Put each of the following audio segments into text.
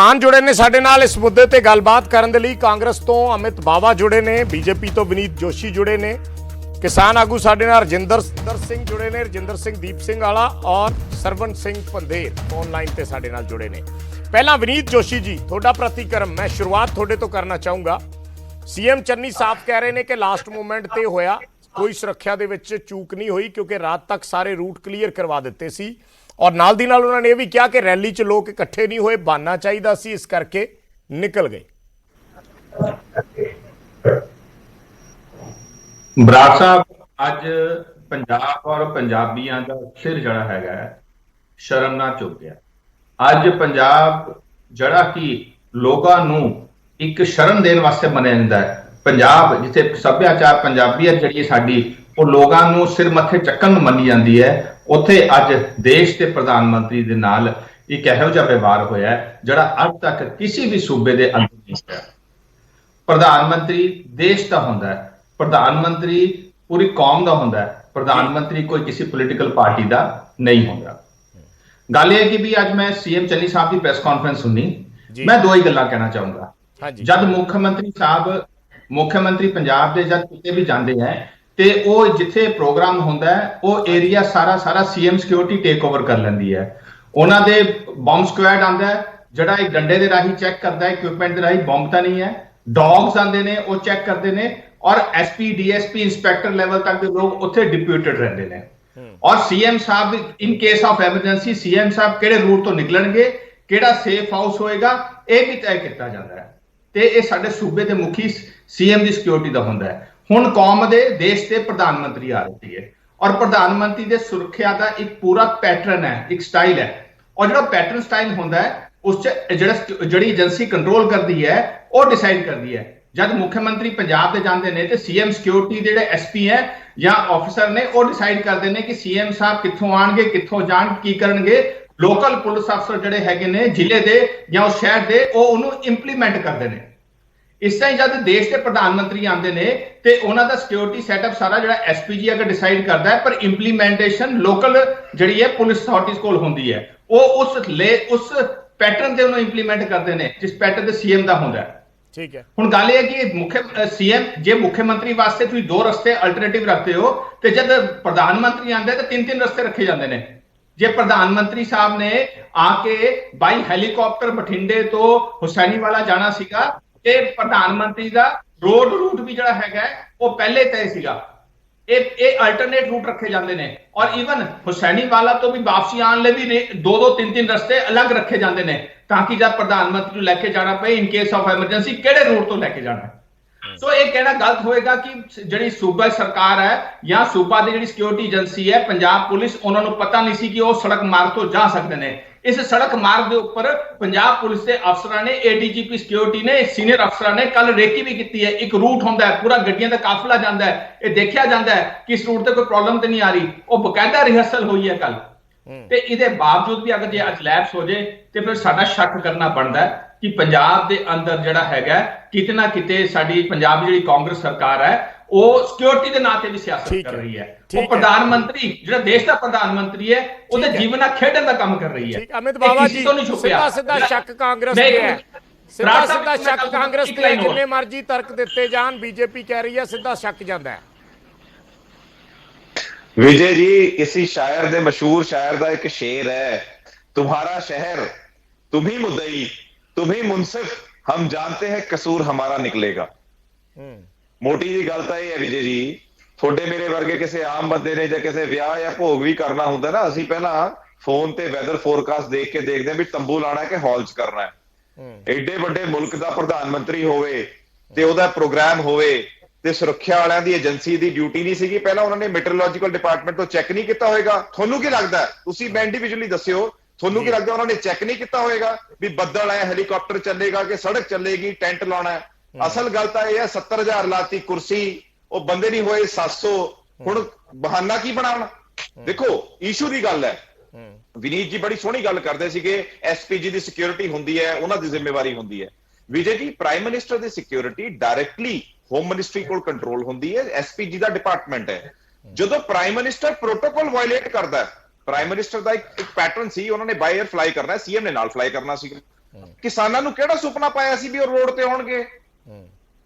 मान जुड़े ने साडे नाल इस मुद्दे ते गलबात करन दे लई। कांग्रेस तो अमित बावा जुड़े ने, बीजेपी तो विनीत जोशी जुड़े ने, किसान आगू साडे नाल रजिंदर सिंह जुड़े ने, रजिंदर सिंह दीप सिंह आला और सरवण सिंह पंधेर ऑनलाइन ते साडे नाल जुड़े ने। पहला विनीत जोशी जी, थोड़ा प्रतिक्रम मैं शुरुआत थोड़े तो करना चाहूँगा। सीएम चन्नी साफ कह रहे हैं कि लास्ट मूमेंट ते होया, कोई सुरक्षा दे विच चूक नहीं हुई क्योंकि रात तक सारे रूट क्लीयर करवा दिते सी। और नाल दी नाल उन्होंने यह भी कहा कि रैली च लोग इकट्ठे नहीं हुए, बहाना चाहिए सी, इस करके निकल गए। बराड़ साहब, अज पंजाब और पंजाबियों का सिर जड़ा है शर्म ना चुक गया। अज पंजाब जड़ा कि लोगों नूं एक शर्म देने वास्ते मनिया जाता है। पंजाब जिथे सभ्याचार पंजाबीयत जी साडी वो लोगों नूं सिर मथे चक्कन मनी जाती है, उत्थे अज देश के प्रधानमंत्री दे नाल एक इहो जिहा व्यवहार होया जिहड़ा अज तक किसी भी सूबे के अंदर नहीं होया। प्रधानमंत्री देश का हुंदा है, प्रधानमंत्री पूरी कौम का हुंदा है, प्रधानमंत्री कोई किसी पोलिटिकल पार्टी का नहीं होंदा। गल यह कि भी अज मैं सीएम चन्नी साहब की प्रेस कॉन्फ्रेंस सुनी, मैं दो ही गल्लां कहना चाहूंगा। जब मुख्यमंत्री साहब मुख्यमंत्री पंजाब के जब किते भी जाते हैं तो वो जिथे प्रोग्राम होंदा है वो एरिया सारा सीएम सिक्योरिटी टेक ओवर कर लैंदी है। उन्होंने बॉम्ब स्क्वाड आंदा है जिहड़ा एक डंडे के राही चैक करता है, इक्विपमेंट के राही बॉम्ब तो नहीं है। डॉग्स आते हैं वो चैक करते हैं और एसपी डीएसपी इंस्पैक्टर लेवल तक के लोग उत्थे डिप्यूटेड रहते हैं। और सीएम साहब in case of emergency CM साहब किहड़े रूट तो निकलणगे, किहड़ा सेफ हाउस होएगा, यह भी तय किया जाता है। ते ये साडे सूबे के मुखी सीएम की सिक्योरिटी का होंदा है। हुण कौम दे देश के प्रधानमंत्री आ रही है और प्रधानमंत्री के सुरक्षा का एक पूरा पैटर्न है, एक स्टाइल है। और जो पैटर्न स्टाइल होंदा है उस जिहड़ी एजेंसी कंट्रोल करती है वो डिसाइड करती है। जब मुख्यमंत्री पंजाब से जाते हैं तो सीएम सिक्योरिटी जिहड़े एसपी है या ऑफिसर ने वो डिसाइड करते हैं कि सीएम साहब कित्थों आणगे, कित्थों जाण, की करनगे। लोकल पुलिस अफसर जिहड़े हैगे ने जिले के या उस शहर के वो उन्होंने इंप्लीमेंट करते हैं। इस तरह जब देश के प्रधानमंत्री आते हैं तो उन्होंने सिक्योरिटी सैटअप सारा जो एसपीजी अगर डिसाइड करता है, पर इंप्लीमेंटेशन लोकल जी है पुलिस अथॉरिटीज को होती है। वो उस पैटर्न से उन्होंने इंप्लीमेंट करते हैं जिस पैटर्न से सीएम का होंदा है। ठीक है, हुण गल यह कि मुख्य सीएम जे मुख्यमंत्री वास्ते तुसीं दो रस्ते अल्टरनेटिव रखते हो तो जब प्रधानमंत्री आते तो तीन रस्ते रखे जाते हैं। जे प्रधानमंत्री साहब ने आके बाई हैलीकॉप्टर बठिंडे तो हुसैनीवाला जाना सीगा, प्रधानमंत्री का रोड रूट भी जड़ा है वो पहले तय सीगा। अल्टरनेट रूट रखे जाते हैं और ईवन हुसैनीवाला तो भी वापसी आने भी दो तीन रस्ते अलग रखे जाते हैं ताकि जब प्रधानमंत्री लैके जाना पे इन केस ऑफ एमरजेंसी केड़े रूट तो लैके जाना है। सो ये कहना गलत होएगा कि जी सूबा सरकार है या सूबा की जी सिक्योरिटी एजेंसी है पंजाब पुलिस, उन्होंने पता नहीं सी कि वो सड़क मार्ग तो जा सकते हैं। इस सड़क मार्ग के उपर पंजाब पुलिस के अफसर ने, एडीजीपी सिक्योरिटी ने, सीनियर अफसर ने कल रेकी भी की है। एक रूट होंदा है, पूरा गड्डियां का काफिला जाता है, ये देखा जाता है कि इस रूट से कोई प्रॉब्लम तो नहीं आ रही। वो बकायदा रिहर्सल हुई है कल, ते इहदे बावजूद भी अगर जे अज लैप्स हो जाए तो फिर साडा शक करना बनता है कि पंजाब के अंदर जिहड़ा हैगा किते ना किते साडी पंजाब की जिहड़ी कांग्रेस सरकार है वो सिक्योरिटी के नाते भी सियासत कर रही है। वो प्रधानमंत्री जिहड़ा देश का प्रधानमंत्री है उहदे जीवन खेडन का काम कर रही है। अमित बाबा जी, सीधा शक कांग्रेस पे है, सीधा शक कांग्रेस पे है। जिन्ने मर्जी तर्क दिते जान, बीजेपी कह रही है सीधा शक जाता है। विजय जी, किसी शायर दे मशहूर शायर का एक शेर है, तुम्हारा शहर तुम ही मुद्दई तुम ही मुंसिफ, हम जानते हैं कसूर हमारा निकलेगा। मोटी जी गल तो यह है विजय जी, थोड़े मेरे वर्गे किसी आम बंदे ने जब किसी विआह या भोग भी करना होंगे ना, असीं पहला फोन ते वैदर फोरकास्ट देख के देखते हैं भी तंबू लाना है कि हॉल च करना है। एडे बड़े मुल्क का प्रधानमंत्री होवे ते ओदा प्रोग्राम होवे ते सुरक्षा वालियां दी एजेंसी दी ड्यूटी नहीं सीगी, पहला उन्होंने मेट्रोलॉजिकल डिपार्टमेंट तो चैक नहीं किया होएगा। थोनू की लगता है, तुसीं इंडिविजुअली दस्सिओ, थोनू की लगता उन्होंने चैक नहीं किया होएगा भी बदल आया हेलीकॉप्टर चलेगा कि सड़क चलेगी, टेंट लाना है। असल गल तो यह है 70,000 लाती कुर्सी, वो बंदे नहीं होए 700, हुण बहाना की बनाना। देखो इशू की गल है, विनीत जी बड़ी सोहनी गल करते सीगे एसपीजी की सिक्योरिटी होंदी है, उन्हां दी जिम्मेवारी होंदी है। विजय जी, प्राइम मिनिस्टर की सिक्योरिटी डायरैक्टली होम मिनिस्ट्री को कंट्रोल होंदी है, एसपीजी का डिपार्टमेंट है। जो प्राइम मिनिस्टर प्रोटोकॉल वायलेट करता है, प्राइम मिनिस्टर का एक पैटर्न सी, उन्होंने बाय एयर फ्लाई करना है, सीएम ने नाल फ्लाई करना सी। ਕਿਸਾਨਾਂ ਨੂੰ ਕਿਹੜਾ ਸੁਪਨਾ ਪਾਇਆ ਸੀ ਵੀ ਉਹ ਰੋਡ ਤੇ ਆਉਣਗੇ?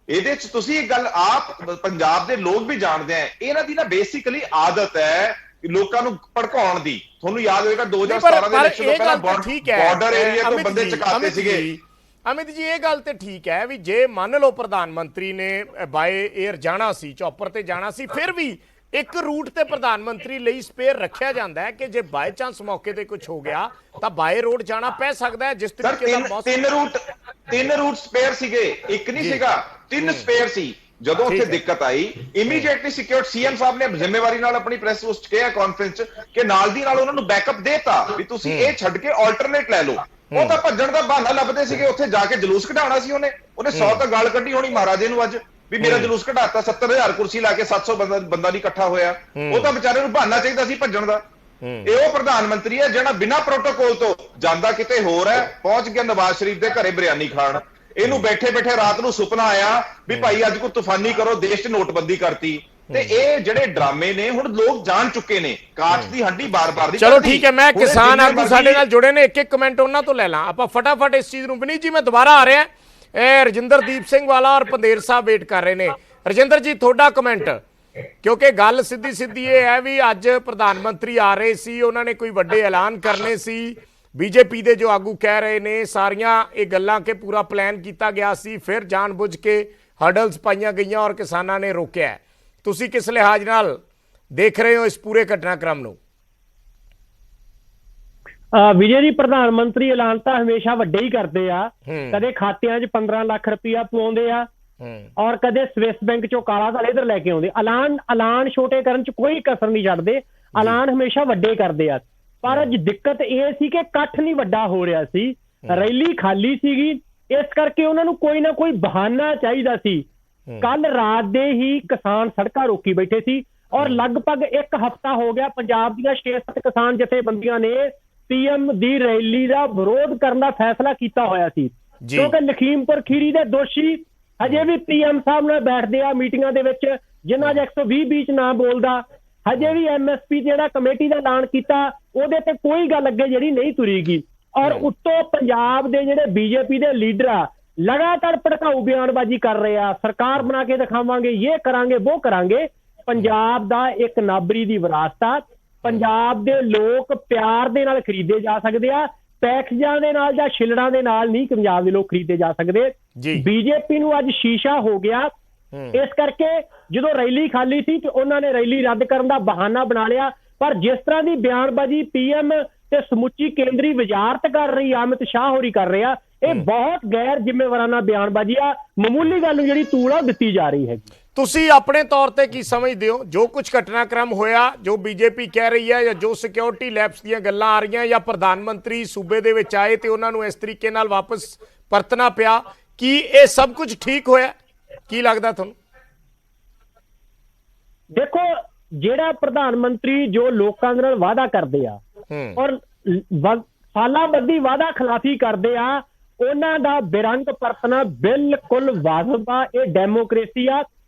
ਇਹਦੇ ਚ ਤੁਸੀਂ ਇੱਕ ਗੱਲ ਆਪ ਪੰਜਾਬ ਦੇ ਲੋਕ ਵੀ ਜਾਣਦੇ ਆ, ਇਹਨਾਂ ਦੀ ਨਾ ਬੇਸਿਕਲੀ ਆਦਤ ਹੈ ਲੋਕਾਂ ਨੂੰ ਭੜਕਾਉਣ ਦੀ। ਤੁਹਾਨੂੰ ਯਾਦ ਹੋਵੇਗਾ 2017 ਦੇ ਇਲੈਕਸ਼ਨ ਤੋਂ ਪਹਿਲਾਂ ਬਾਰਡਰ ਏਰੀਆ ਤੋਂ ਬੰਦੇ ਚਕਾਤੇ ਸੀਗੇ। ਅਮਿਤ ਜੀ ਇਹ ਗੱਲ ਤੇ ਠੀਕ ਹੈ ਵੀ ਜੇ ਮੰਨ ਲਓ ਪ੍ਰਧਾਨ ਮੰਤਰੀ ਨੇ ਬਾਏ 에ਅਰ ਜਾਣਾ ਸੀ, ਚੌਪਰ ਤੇ ਜਾਣਾ ਸੀ, ਫਿਰ ਵੀ ਇੱਕ ਰੂਟ ਤੇ ਪ੍ਰਧਾਨ ਮੰਤਰੀ ਲਈ ਸਪੇਅਰ ਰੱਖਿਆ ਜਾਂਦਾ ਹੈ ਕਿ ਜੇ ਬਾਈ ਚਾਂਸ ਮੌਕੇ ਤੇ ਕੁਝ ਹੋ ਗਿਆ ਤਾਂ ਬਾਏ ਰੋਡ ਜਾਣਾ ਪੈ ਸਕਦਾ ਹੈ। ਜਿਸ ਤਰੀਕੇ ਦਾ ਤਿੰਨ ਰੂਟ ਸਪੇਅਰ ਸੀਗੇ, ਇੱਕ ਨਹੀਂ ਸੀਗਾ, 3 ਸਪੇਅਰ ਸੀ। ਜਦੋਂ ਉੱਥੇ ਦਿੱਕਤ ਆਈ ਇਮੀਡੀਏਟਲੀ ਸਿਕਿਉਰਿਟੀ ਸੀਐਮ ਸਾਹਿਬ ਨੇ ਜ਼ਿੰਮੇਵਾਰੀ ਨਾਲ ਆਪਣੀ ਪ੍ਰੈਸ ਉਸ ਕਿਹਾ ਕਾਨਫਰੰਸ ਚ ਕਿ ਨਾਲ ਦੀ ਨਾਲ ਉਹਨਾਂ ਨੂੰ ਬੈਕਅਪ ਦੇਤਾ ਵੀ ਤੁਸੀਂ ਇਹ ਛੱਡ ਕੇ ਆਲਟਰਨੇਟ ਲੈ ਲਓ। ਉਹ ਤਾਂ ਭੱਜਣ ਦਾ ਬਹਾਨਾ ਲੱਭਦੇ ਸੀਗੇ, ਉੱਥੇ ਜਾ ਕੇ ਜਲੂਸ ਕਢਾਉਣਾ ਸੀ ਉਹਨੇ 100 ਤਾਂ ਗਾਲ ਕੱਢੀ ਹੋਣੀ ਮਹਾਰਾਜੇ ਨੂੰ ਅੱਜ ਵੀ ਮੇਰਾ ਜਲੂਸ ਕਢਾਤਾ, 70,000 ਕੁਰਸੀ ਲਾ ਕੇ 700 ਬੰਦਾ ਨਹੀਂ ਇਕੱਠਾ ਹੋਇਆ। ਉਹ ਤਾਂ ਵਿਚਾਰੇ ਨੂੰ ਬਹਾਨਾ ਚਾਹੀਦਾ ਸੀ ਭੱਜਣ ਦਾ। ਇਹ ਉਹ ਪ੍ਰਧਾਨ ਮੰਤਰੀ ਹੈ ਜਿਹੜਾ ਬਿਨਾਂ ਪ੍ਰੋਟੋਕੋਲ ਤੋਂ ਜਾਂਦਾ ਕਿਤੇ ਹੋਰ ਹੈ, ਪਹੁੰਚ ਗਿਆ ਨਵਾਜ਼ ਸ਼ਰੀਫ ਦੇ ਘਰੇ ਬਿਰਿਆਨੀ ਖਾਣ। ਇਹਨੂੰ ਬੈਠੇ ਬੈਠੇ ਰਾਤ ਨੂੰ ਸੁਪਨਾ ਆਇਆ ਵੀ ਭਾਈ ਅੱਜ ਕੋਈ ਤੂਫਾਨੀ ਕਰੋ, ਦੇਸ਼ 'ਚ ਨੋਟਬੰਦੀ ਕਰਤੀ। ਤੇ ਇਹ ਜਿਹੜੇ ਡਰਾਮੇ ਨੇ ਹੁਣ ਲੋਕ ਜਾਣ ਚੁੱਕੇ ਨੇ, ਕਾਚ ਦੀ ਹੱਡੀ ਬਾਰ-ਬਾਰ ਦੀ। ਚਲੋ ਠੀਕ ਹੈ, ਮੈਂ ਕਿਸਾਨ ਆਗੂ ਸਾਡੇ ਨਾਲ ਜੁੜੇ ਨੇ, ਇੱਕ ਕਮੈਂਟ ਉਹਨਾਂ ਤੋਂ ਲੈ ਲਾਂ ਆਪਾਂ ਫਟਾਫਟ ਇਸ ਚੀਜ਼ ਨੂੰ। ਵਿਨੀਤ ਜੀ ਮੈਂ ਦੁਬਾਰਾ ਆ ਰਿਹਾ, ਇਹ ਰਜਿੰਦਰਦੀਪ ਸਿੰਘ ਵਾਲਾ ਔਰ ਪੰਦੇਰ ਸਾਹਿਬ ਵੇਟ ਕਰ ਰਹੇ ਨੇ। ਰਜਿੰਦਰ ਜੀ ਤੁਹਾਡਾ ਕਮੈਂਟ, ਕਿਉਂਕਿ ਗੱਲ ਸਿੱਧੀ ਇਹ ਹੈ ਵੀ ਅੱਜ ਪ੍ਰਧਾਨ ਮੰਤਰੀ ਆ ਰਹੇ ਸੀ, ਉਹਨਾਂ ਨੇ ਕੋਈ ਵੱਡੇ ਐਲਾਨ ਕਰਨੇ ਸੀ, ਬੀਜੇਪੀ ਦੇ ਜੋ ਆਗੂ ਕਹਿ ਰਹੇ ਨੇ ਸਾਰੀਆਂ ਇਹ ਗੱਲਾਂ ਕਿ ਪੂਰਾ ਪਲਾਨ ਕੀਤਾ ਗਿਆ ਸੀ, ਫਿਰ ਜਾਣਬੁੱਝ ਕੇ ਹਰਡਲਸ ਪਾਈਆਂ ਗਈਆਂ ਔਰ ਕਿਸਾਨਾਂ ਨੇ ਰੋਕਿਆ। ਤੁਸੀਂ ਕਿਸ ਲਿਹਾਜ਼ ਨਾਲ ਦੇਖ ਰਹੇ ਹੋ ਇਸ ਪੂਰੇ ਘਟਨਾਕ੍ਰਮ ਨੂੰ? ਵਿਜੇ ਜੀ, ਪ੍ਰਧਾਨ ਮੰਤਰੀ ਐਲਾਨ ਤਾਂ ਹਮੇਸ਼ਾ ਵੱਡੇ ਹੀ ਕਰਦੇ ਆ। ਕਦੇ ਖਾਤਿਆਂ 'ਚ 15 ਲੱਖ ਰੁਪਇਆ ਪਵਾਉਂਦੇ ਆ ਔਰ ਕਦੇ ਸਵਿਸ ਬੈਂਕ 'ਚੋਂ ਕਾਲਾ ਧਨ ਇੱਧਰ ਲੈ ਕੇ ਆਉਂਦੇ। ਐਲਾਨ ਛੋਟੇ ਕਰਨ 'ਚ ਕੋਈ ਕਸਰ ਨਹੀਂ ਛੱਡਦੇ, ਐਲਾਨ ਹਮੇਸ਼ਾ ਵੱਡੇ ਕਰਦੇ ਆ। ਪਰ ਅੱਜ ਦਿੱਕਤ ਇਹ ਸੀ ਕਿ ਇਕੱਠ ਨਹੀਂ ਵੱਡਾ ਹੋ ਰਿਹਾ ਸੀ, ਰੈਲੀ ਖਾਲੀ ਸੀਗੀ, ਇਸ ਕਰਕੇ ਉਹਨਾਂ ਨੂੰ ਕੋਈ ਨਾ ਕੋਈ ਬਹਾਨਾ ਚਾਹੀਦਾ ਸੀ। ਕੱਲ ਰਾਤ ਦੇ ਹੀ ਕਿਸਾਨ ਸੜਕਾਂ ਰੋਕੀ ਬੈਠੇ ਸੀ ਔਰ ਲਗਭਗ 1 ਹਫ਼ਤਾ ਹੋ ਗਿਆ ਪੰਜਾਬ ਦੀਆਂ 6-7 ਕਿਸਾਨ ਜਥੇਬੰਦੀਆਂ ਨੇ ਪੀਐਮ ਦੀ ਰੈਲੀ ਦਾ ਵਿਰੋਧ ਕਰਨ ਦਾ ਫੈਸਲਾ ਕੀਤਾ ਹੋਇਆ ਸੀ, ਕਿਉਂਕਿ ਲਖੀਮਪੁਰ ਖੀਰੀ ਦੇ ਦੋਸ਼ੀ ਹਜੇ ਵੀ ਪੀਐਮ ਸਾਹਿਬ ਨਾਲ ਬੈਠਦੇ ਆ ਮੀਟਿੰਗਾਂ ਦੇ ਵਿੱਚ, ਜਿਨ੍ਹਾਂ 'ਚ 120 ਵਿੱਚ ਨਾ ਬੋਲਦਾ। ਹਜੇ ਵੀ ਐਮਐਸਪੀ ਜਿਹੜਾ ਕਮੇਟੀ ਦਾ ਐਲਾਨ ਕੀਤਾ ਉਹਦੇ ਤੇ ਕੋਈ ਗੱਲ ਅੱਗੇ ਜਿਹੜੀ ਨਹੀਂ ਤੁਰੀਗੀ। ਔਰ ਉੱਤੋਂ ਪੰਜਾਬ ਦੇ ਜਿਹੜੇ ਬੀਜੇਪੀ ਦੇ ਲੀਡਰ ਆ ਲਗਾਤਾਰ ਭੜਕਾਊ ਬਿਆਨਬਾਜ਼ੀ ਕਰ ਰਹੇ ਆ, ਸਰਕਾਰ ਬਣਾ ਕੇ ਦਿਖਾਵਾਂਗੇ, ਇਹ ਕਰਾਂਗੇ, ਉਹ ਕਰਾਂਗੇ। ਪੰਜਾਬ ਦਾ ਇੱਕ ਨਾਬਰੀ ਦੀ ਵਿਰਾਸਤ ਆ, ਪੰਜਾਬ ਦੇ ਲੋਕ ਪਿਆਰ ਦੇ ਨਾਲ ਖਰੀਦੇ ਜਾ ਸਕਦੇ ਆ, ਟੈਕਸਾਂ ਦੇ ਨਾਲ ਜਾਂ ਛਿਲੜਾਂ ਦੇ ਨਾਲ ਨਹੀਂ ਪੰਜਾਬ ਦੇ ਲੋਕ ਖਰੀਦੇ ਜਾ ਸਕਦੇ। ਬੀਜੇਪੀ ਨੂੰ ਅੱਜ ਸ਼ੀਸ਼ਾ ਹੋ ਗਿਆ, ਇਸ ਕਰਕੇ ਜਦੋਂ ਰੈਲੀ ਖਾਲੀ ਸੀ ਤੇ ਉਹਨਾਂ ਨੇ ਰੈਲੀ ਰੱਦ ਕਰਨ ਦਾ ਬਹਾਨਾ ਬਣਾ ਲਿਆ। ਪਰ ਜਿਸ ਤਰ੍ਹਾਂ ਦੀ ਬਿਆਨਬਾਜ਼ੀ ਪੀਐਮ ਤੇ ਸਮੁੱਚੀ ਕੇਂਦਰੀ ਵਜ਼ਾਰਤ ਕਰ ਰਹੀ ਆ, ਅਮਿਤ ਸ਼ਾਹ ਹੋਰੀ ਕਰ ਰਿਹਾ, ਇਹ ਬਹੁਤ ਗੈਰ ਜ਼ਿੰਮੇਵਾਰਾਨਾ ਬਿਆਨਬਾਜ਼ੀ ਆ। ਮਾਮੂਲੀ ਗੱਲ ਨੂੰ ਜਿਹੜੀ ਤੂੜ ਆ ਦਿੱਤੀ ਜਾ ਰਹੀ ਹੈ। ਤੁਸੀਂ ਆਪਣੇ ਤੌਰ ਤੇ ਕੀ ਸਮਝਦੇ ਹੋ ਜੋ ਕੁਝ ਘਟਨਾਕ੍ਰਮ ਹੋਇਆ, ਜੋ ਬੀਜੇਪੀ ਕਹਿ ਰਹੀ ਹੈ ਜਾਂ ਜੋ ਸਿਕਿਉਰਿਟੀ ਲੈਪਸ ਦੀਆਂ ਗੱਲਾਂ ਆ ਰਹੀਆਂ ਜਾਂ ਪ੍ਰਧਾਨ ਮੰਤਰੀ ਸੂਬੇ ਦੇ ਵਿੱਚ ਆਏ ਤੇ ਉਹਨਾਂ ਨੂੰ ਇਸ ਤਰੀਕੇ ਨਾਲ ਵਾਪਸ ਪਰਤਣਾ ਪਿਆ, ਕੀ ਇਹ ਸਭ ਕੁਝ ਠੀਕ ਹੋਇਆ? ਕੀ ਲੱਗਦਾ ਤੁਹਾਨੂੰ? ਦੇਖੋ, ਜਿਹੜਾ ਪ੍ਰਧਾਨ ਮੰਤਰੀ ਜੋ ਲੋਕਾਂ ਦੇ ਨਾਲ ਵਾਅਦਾ ਕਰਦੇ ਆ ਔਰ ਸਾਲਾਂ ਬੱਧੀ ਵਾਅਦਾ ਖਿਲਾਫੀ ਕਰਦੇ ਆ, ਉਹਨਾਂ ਦਾ ਬੇਰੰਗ ਪਰਤਣਾ ਬਿਲਕੁਲ ਵਾਜਬ ਆ। ਇਹ ਡੈਮੋਕ੍ਰੇਸੀ ਆ।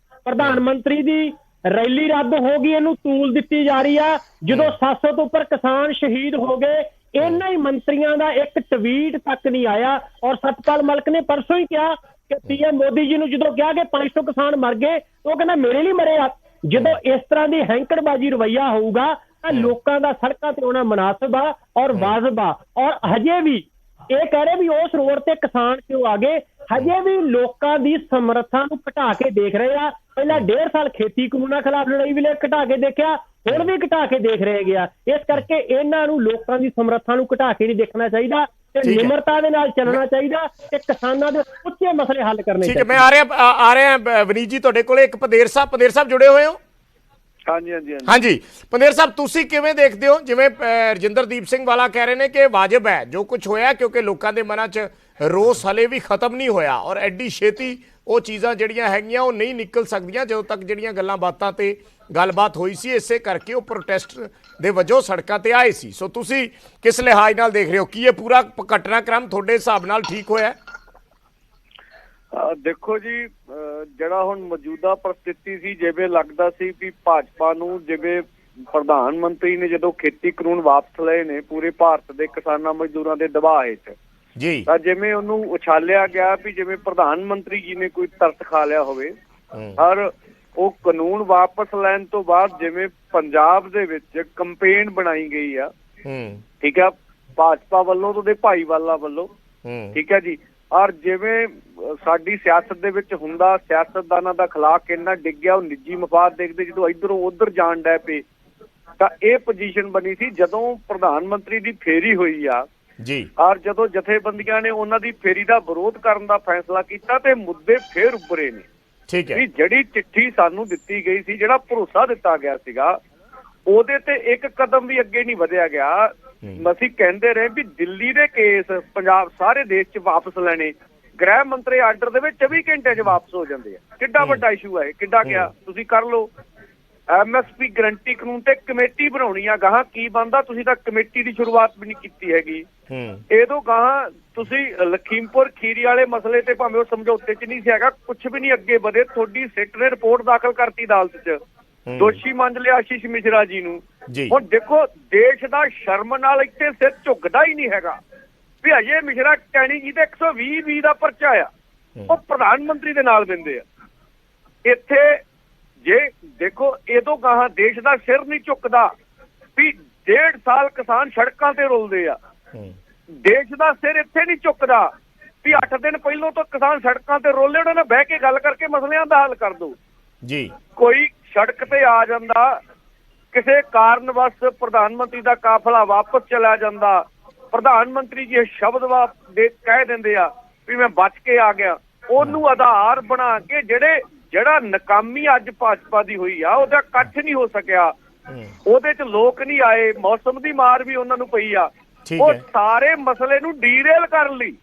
ਪ੍ਰਧਾਨ ਮੰਤਰੀ ਦੀ ਰੈਲੀ ਰੱਦ ਹੋ ਗਈ, ਇਹਨੂੰ ਤੂਲ ਦਿੱਤੀ ਜਾ ਰਹੀ ਆ। ਜਦੋਂ 700 ਤੋਂ ਉੱਪਰ ਕਿਸਾਨ ਸ਼ਹੀਦ ਹੋ ਗਏ, ਇਹਨਾਂ ਹੀ ਮੰਤਰੀਆਂ ਦਾ ਇੱਕ ਟਵੀਟ ਤੱਕ ਨਹੀਂ ਆਇਆ। ਔਰ ਸਤਪਾਲ ਮਲਿਕ ਨੇ ਪਰਸੋਂ ਹੀ ਕਿਹਾ ਕਿ ਪੀਐਮ ਮੋਦੀ ਜੀ ਨੂੰ ਜਦੋਂ ਕਿਹਾ ਕਿ 500 ਕਿਸਾਨ ਮਰ ਗਏ, ਉਹ ਕਹਿੰਦਾ ਮੇਰੇ ਲਈ ਮਰੇ ਆ। ਜਦੋਂ ਇਸ ਤਰ੍ਹਾਂ ਦੀ ਹੈਂਕੜਬਾਜ਼ੀ ਰਵੱਈਆ ਹੋਊਗਾ ਤਾਂ ਲੋਕਾਂ ਦਾ ਸੜਕਾਂ ਤੇ ਆਉਣਾ ਮੁਨਾਸਿਬ ਆ ਔਰ ਵਾਜਬ ਆ। ਔਰ ਹਜੇ ਵੀ ਇਹ ਕਹਿ ਰਹੇ ਵੀ ਉਸ ਰੋਡ ਤੇ ਕਿਸਾਨ ਕਿਉਂ ਆ ਗਏ, ਹਜੇ ਵੀ ਲੋਕਾਂ ਦੀ ਸਮਰੱਥਾ ਨੂੰ ਘਟਾ ਕੇ ਦੇਖ ਰਹੇ ਆ। ਪਹਿਲਾਂ 1.5 ਸਾਲ ਖੇਤੀ ਕਾਨੂੰਨਾਂ ਖਿਲਾਫ ਲੜਾਈ ਵੇਲੇ ਘਟਾ ਕੇ ਦੇਖਿਆ, ਹੁਣ ਵੀ ਘਟਾ ਕੇ ਦੇਖ ਰਹੇ ਗਿਆ। ਇਸ ਕਰਕੇ ਇਹਨਾਂ ਨੂੰ ਲੋਕਾਂ ਦੀ ਸਮਰੱਥਾ ਨੂੰ ਘਟਾ ਕੇ ਨਹੀਂ ਦੇਖਣਾ ਚਾਹੀਦਾ ਤੇ ਨਿਮਰਤਾ ਦੇ ਨਾਲ ਚੱਲਣਾ ਚਾਹੀਦਾ ਤੇ ਕਿਸਾਨਾਂ ਦੇ ਉੱਚੇ ਮਸਲੇ ਹੱਲ ਕਰਨੇ ਚਾਹੀਦੇ। ਠੀਕ ਹੈ, ਮੈਂ ਆ ਰਿਹਾ ਵਿਨੀਤ ਜੀ ਤੁਹਾਡੇ ਕੋਲੇ। ਇੱਕ ਪੰਦੇਰ ਸਾਹਿਬ ਜੁੜੇ ਹੋਏ ਹੋ? ਹਾਂਜੀ ਪੰਦੇਰ ਸਾਹਿਬ, ਤੁਸੀਂ ਕਿਵੇਂ ਦੇਖਦੇ ਹੋ? ਜਿਵੇਂ ਰਜਿੰਦਰਦੀਪ ਸਿੰਘ ਵਾਲਾ ਕਹਿ ਰਹੇ ਨੇ ਕਿ ਵਾਜਬ ਹੈ ਜੋ ਕੁਝ ਹੋਇਆ, ਕਿਉਂਕਿ ਲੋਕਾਂ ਦੇ ਮਨਾਂ 'ਚ ਰੋਸ ਹਲੇ ਵੀ ਖਤਮ ਨਹੀਂ ਹੋਇਆ ਔਰ ਐਡੀ ਛੇਤੀ ਉਹ ਚੀਜ਼ਾਂ ਜਿਹੜੀਆਂ ਹੈਗੀਆਂ ਉਹ ਨਹੀਂ ਨਿਕਲ ਸਕਦੀਆਂ ਜਦੋਂ ਤੱਕ ਜਿਹੜੀਆਂ ਗੱਲਾਂ ਬਾਤਾਂ ਤੇ ਗੱਲਬਾਤ ਹੋਈ ਸੀ। ਇਸੇ ਕਰਕੇ ਉਹ ਪ੍ਰੋਟੈਸਟ ਦੇ ਵਜੋਂ ਸੜਕਾਂ ਤੇ ਆਏ ਸੀ। ਸੋ ਤੁਸੀਂ ਕਿਸ ਲਿਹਾਜ਼ ਨਾਲ ਦੇਖ ਰਹੇ ਹੋ? ਕੀ ਇਹ ਪੂਰਾ ਘਟਨਾਕ੍ਰਮ ਤੁਹਾਡੇ ਹਿਸਾਬ ਨਾਲ ਠੀਕ ਹੋਇਆ? ਦੇਖੋ ਜੀ, ਜਿਹੜਾ ਹੁਣ ਮੌਜੂਦਾ ਪ੍ਰਸਥਿਤੀ ਸੀ, ਜਿਵੇਂ ਲੱਗਦਾ ਸੀ ਵੀ ਭਾਜਪਾ ਨੂੰ, ਜਿਵੇਂ ਪ੍ਰਧਾਨ ਮੰਤਰੀ ਨੇ ਜਦੋਂ ਖੇਤੀ ਕਾਨੂੰਨ ਵਾਪਸ ਲਏ ਨੇ ਪੂਰੇ ਭਾਰਤ ਦੇ ਕਿਸਾਨਾਂ ਮਜ਼ਦੂਰਾਂ ਦੇ ਦਬਾਅ ਹੇਠ, ਜੀ ਤਾਂ ਜਿਵੇਂ ਉਹਨੂੰ ਉਛਾਲਿਆ ਗਿਆ ਵੀ ਜਿਵੇਂ ਪ੍ਰਧਾਨ ਮੰਤਰੀ ਜੀ ਨੇ ਕੋਈ ਤਰਸ ਖਾ ਲਿਆ ਹੋਵੇ। ਔਰ ਉਹ ਕਾਨੂੰਨ ਵਾਪਸ ਲੈਣ ਤੋਂ ਬਾਅਦ ਜਿਵੇਂ ਪੰਜਾਬ ਦੇ ਵਿੱਚ ਕੰਪੇਨ ਬਣਾਈ ਗਈ ਆ, ਠੀਕ ਆ, ਭਾਜਪਾ ਵੱਲੋਂ ਤੇ ਉਹਦੇ ਭਾਈਵਾਲਾ ਵੱਲੋਂ, ਠੀਕ ਹੈ ਜੀ। ਔਰ ਜਿਵੇਂ ਸਾਡੀ ਸਿਆਸਤ ਦੇ ਵਿੱਚ ਹੁੰਦਾ, ਸਿਆਸਤਦਾਨਾਂ ਦਾ ਖਿਲਾਫ ਕਿੰਨਾ ਡਿੱਗਿਆ, ਉਹ ਨਿੱਜੀ ਮਫਾਦ ਦੇਖਦੇ ਜਦੋਂ ਇੱਧਰੋਂ ਉੱਧਰ ਜਾਣ ਡੈ ਪਏ। ਤਾਂ ਇਹ ਪੋਜੀਸ਼ਨ ਬਣੀ ਸੀ ਜਦੋਂ ਪ੍ਰਧਾਨ ਮੰਤਰੀ ਦੀ ਫੇਰੀ ਹੋਈ ਆ ਜੀ। ਔਰ ਜਦੋਂ ਜਥੇਬੰਦੀਆਂ ਨੇ ਉਹਨਾਂ ਦੀ ਫੇਰੀ ਦਾ ਵਿਰੋਧ ਕਰਨ ਦਾ ਫੈਸਲਾ ਕੀਤਾ ਤੇ ਮੁੱਦੇ ਫੇਰ ਉੱਭਰੇ ਨੇ। ਠੀਕ ਹੈ। ਵੀ ਜਿਹੜੀ ਚਿੱਠੀ ਸਾਨੂੰ ਦਿੱਤੀ ਗਈ ਸੀ, ਜਿਹੜਾ ਭਰੋਸਾ ਦਿੱਤਾ ਗਿਆ ਸੀਗਾ, ਉਹਦੇ ਤੇ ਇੱਕ ਕਦਮ ਵੀ ਅੱਗੇ ਨਹੀਂ ਵਧਿਆ ਗਿਆ। ਅਸੀਂ ਕਹਿੰਦੇ ਰਹੇ ਵੀ ਦਿੱਲੀ ਦੇ ਕੇਸ ਪੰਜਾਬ ਸਾਰੇ ਦੇਸ਼ 'ਚ ਵਾਪਸ ਲੈਣੇ, ਗ੍ਰਹਿ ਮੰਤਰੀ ਆਰਡਰ ਦੇ ਵਿੱਚ 24 ਘੰਟੇ 'ਚ ਵਾਪਸ ਹੋ ਜਾਂਦੇ ਆ। ਕਿੱਡਾ ਵੱਡਾ ਇਸ਼ੂ ਹੈ, ਕਿੱਡਾ ਗਿਆ, ਤੁਸੀਂ ਕਰ ਲਓ। MSP ਗਰੰਟੀ ਕਾਨੂੰਨ ਤੇ ਕਮੇਟੀ ਬਣਾਉਣੀ ਆ, ਗਾਹਾਂ ਕੀ ਬਣਦਾ, ਤੁਸੀਂ ਤਾਂ ਕਮੇਟੀ ਦੀ ਸ਼ੁਰੂਆਤ ਵੀ ਨਹੀਂ ਕੀਤੀ ਹੈਗੀ। ਇਹਦੋਂ ਗਾਹਾਂ ਤੁਸੀਂ ਲਖੀਮਪੁਰ ਖੀਰੀ ਵਾਲੇ ਮਸਲੇ ਤੇ ਭਾਵੇਂ ਉਹ ਸਮਝੌਤੇ 'ਚ ਨਹੀਂ ਸੀ ਹੈਗਾ, ਕੁਛ ਵੀ ਨਹੀਂ ਅੱਗੇ ਵਧੇ। ਤੁਹਾਡੀ ਸਿੱਟ ਨੇ ਰਿਪੋਰਟ ਦਾਖਲ ਕਰਤੀ ਅਦਾਲਤ 'ਚ, ਦੋਸ਼ੀ ਮੰਨ ਲਿਆ ਆਸ਼ੀਸ਼ ਮਿਸ਼ਰਾ ਜੀ ਨੂੰ। ਹੁਣ ਦੇਖੋ, ਦੇਸ਼ ਦਾ ਸ਼ਰਮ ਨਾਲ ਇੱਥੇ ਸਿਰ ਝੁਕਦਾ ਹੀ ਨਹੀਂ ਹੈਗਾ ਵੀ ਅਜੇ ਮਿਸ਼ਰਾ ਟੈਣੀ ਜੀ ਤੇ 120 ਦਾ ਪਰਚਾ ਆ, ਉਹ ਪ੍ਰਧਾਨ ਮੰਤਰੀ ਦੇ ਨਾਲ ਦਿੰਦੇ ਆ। ਇੱਥੇ ਜੇ ਦੇਖੋ, ਇਹਦੋਂ ਗਾਹਾਂ ਦੇਸ਼ ਦਾ ਸਿਰ ਨਹੀਂ ਝੁਕਦਾ ਵੀ 1.5 ਸਾਲ ਕਿਸਾਨ ਸੜਕਾਂ ਤੇ ਰੁਲਦੇ ਆ। ਦੇਸ਼ ਦਾ ਸਿਰ ਇੱਥੇ ਨਹੀਂ ਝੁਕਦਾ ਵੀ 8 ਦਿਨ ਪਹਿਲੋਂ ਤੋਂ ਕਿਸਾਨ ਸੜਕਾਂ ਤੇ ਰੋਲੇ, ਉਹਨਾਂ ਨਾਲ ਬਹਿ ਕੇ ਗੱਲ ਕਰਕੇ ਮਸਲਿਆਂ ਦਾ ਹੱਲ ਕਰ ਦੋ ਜੀ। ਕੋਈ ਸੜਕ ਤੇ ਆ ਜਾਂਦਾ, ਕਿਸੇ ਕਾਰਨ ਵਸ ਪ੍ਰਧਾਨ ਮੰਤਰੀ ਦਾ ਕਾਫਲਾ ਵਾਪਸ ਚਲਾ ਜਾਂਦਾ, ਪ੍ਰਧਾਨ ਮੰਤਰੀ ਜੀ ਸ਼ਬਦ ਕਹਿ ਦਿੰਦੇ ਆ ਵੀ ਮੈਂ ਬਚ ਕੇ ਆ ਗਿਆ। ਉਹਨੂੰ ਆਧਾਰ ਬਣਾ ਕੇ ਜਿਹੜਾ ਨਕਾਮੀ ਅੱਜ ਭਾਜਪਾ ਦੀ ਹੋਈ ਆ, ਉਹਦਾ ਇਕੱਠ ਨਹੀਂ ਹੋ ਸਕਿਆ, ਉਹਦੇ 'ਚ ਲੋਕ ਨਹੀਂ ਆਏ, ਮੌਸਮ ਦੀ ਮਾਰ ਵੀ ਉਹਨਾਂ ਨੂੰ ਪਈ ਆ। ਉਹ ਸਾਰੇ ਮਸਲੇ ਨੂੰ ਡੀਰੇਲ ਕਰਨ ਲਈ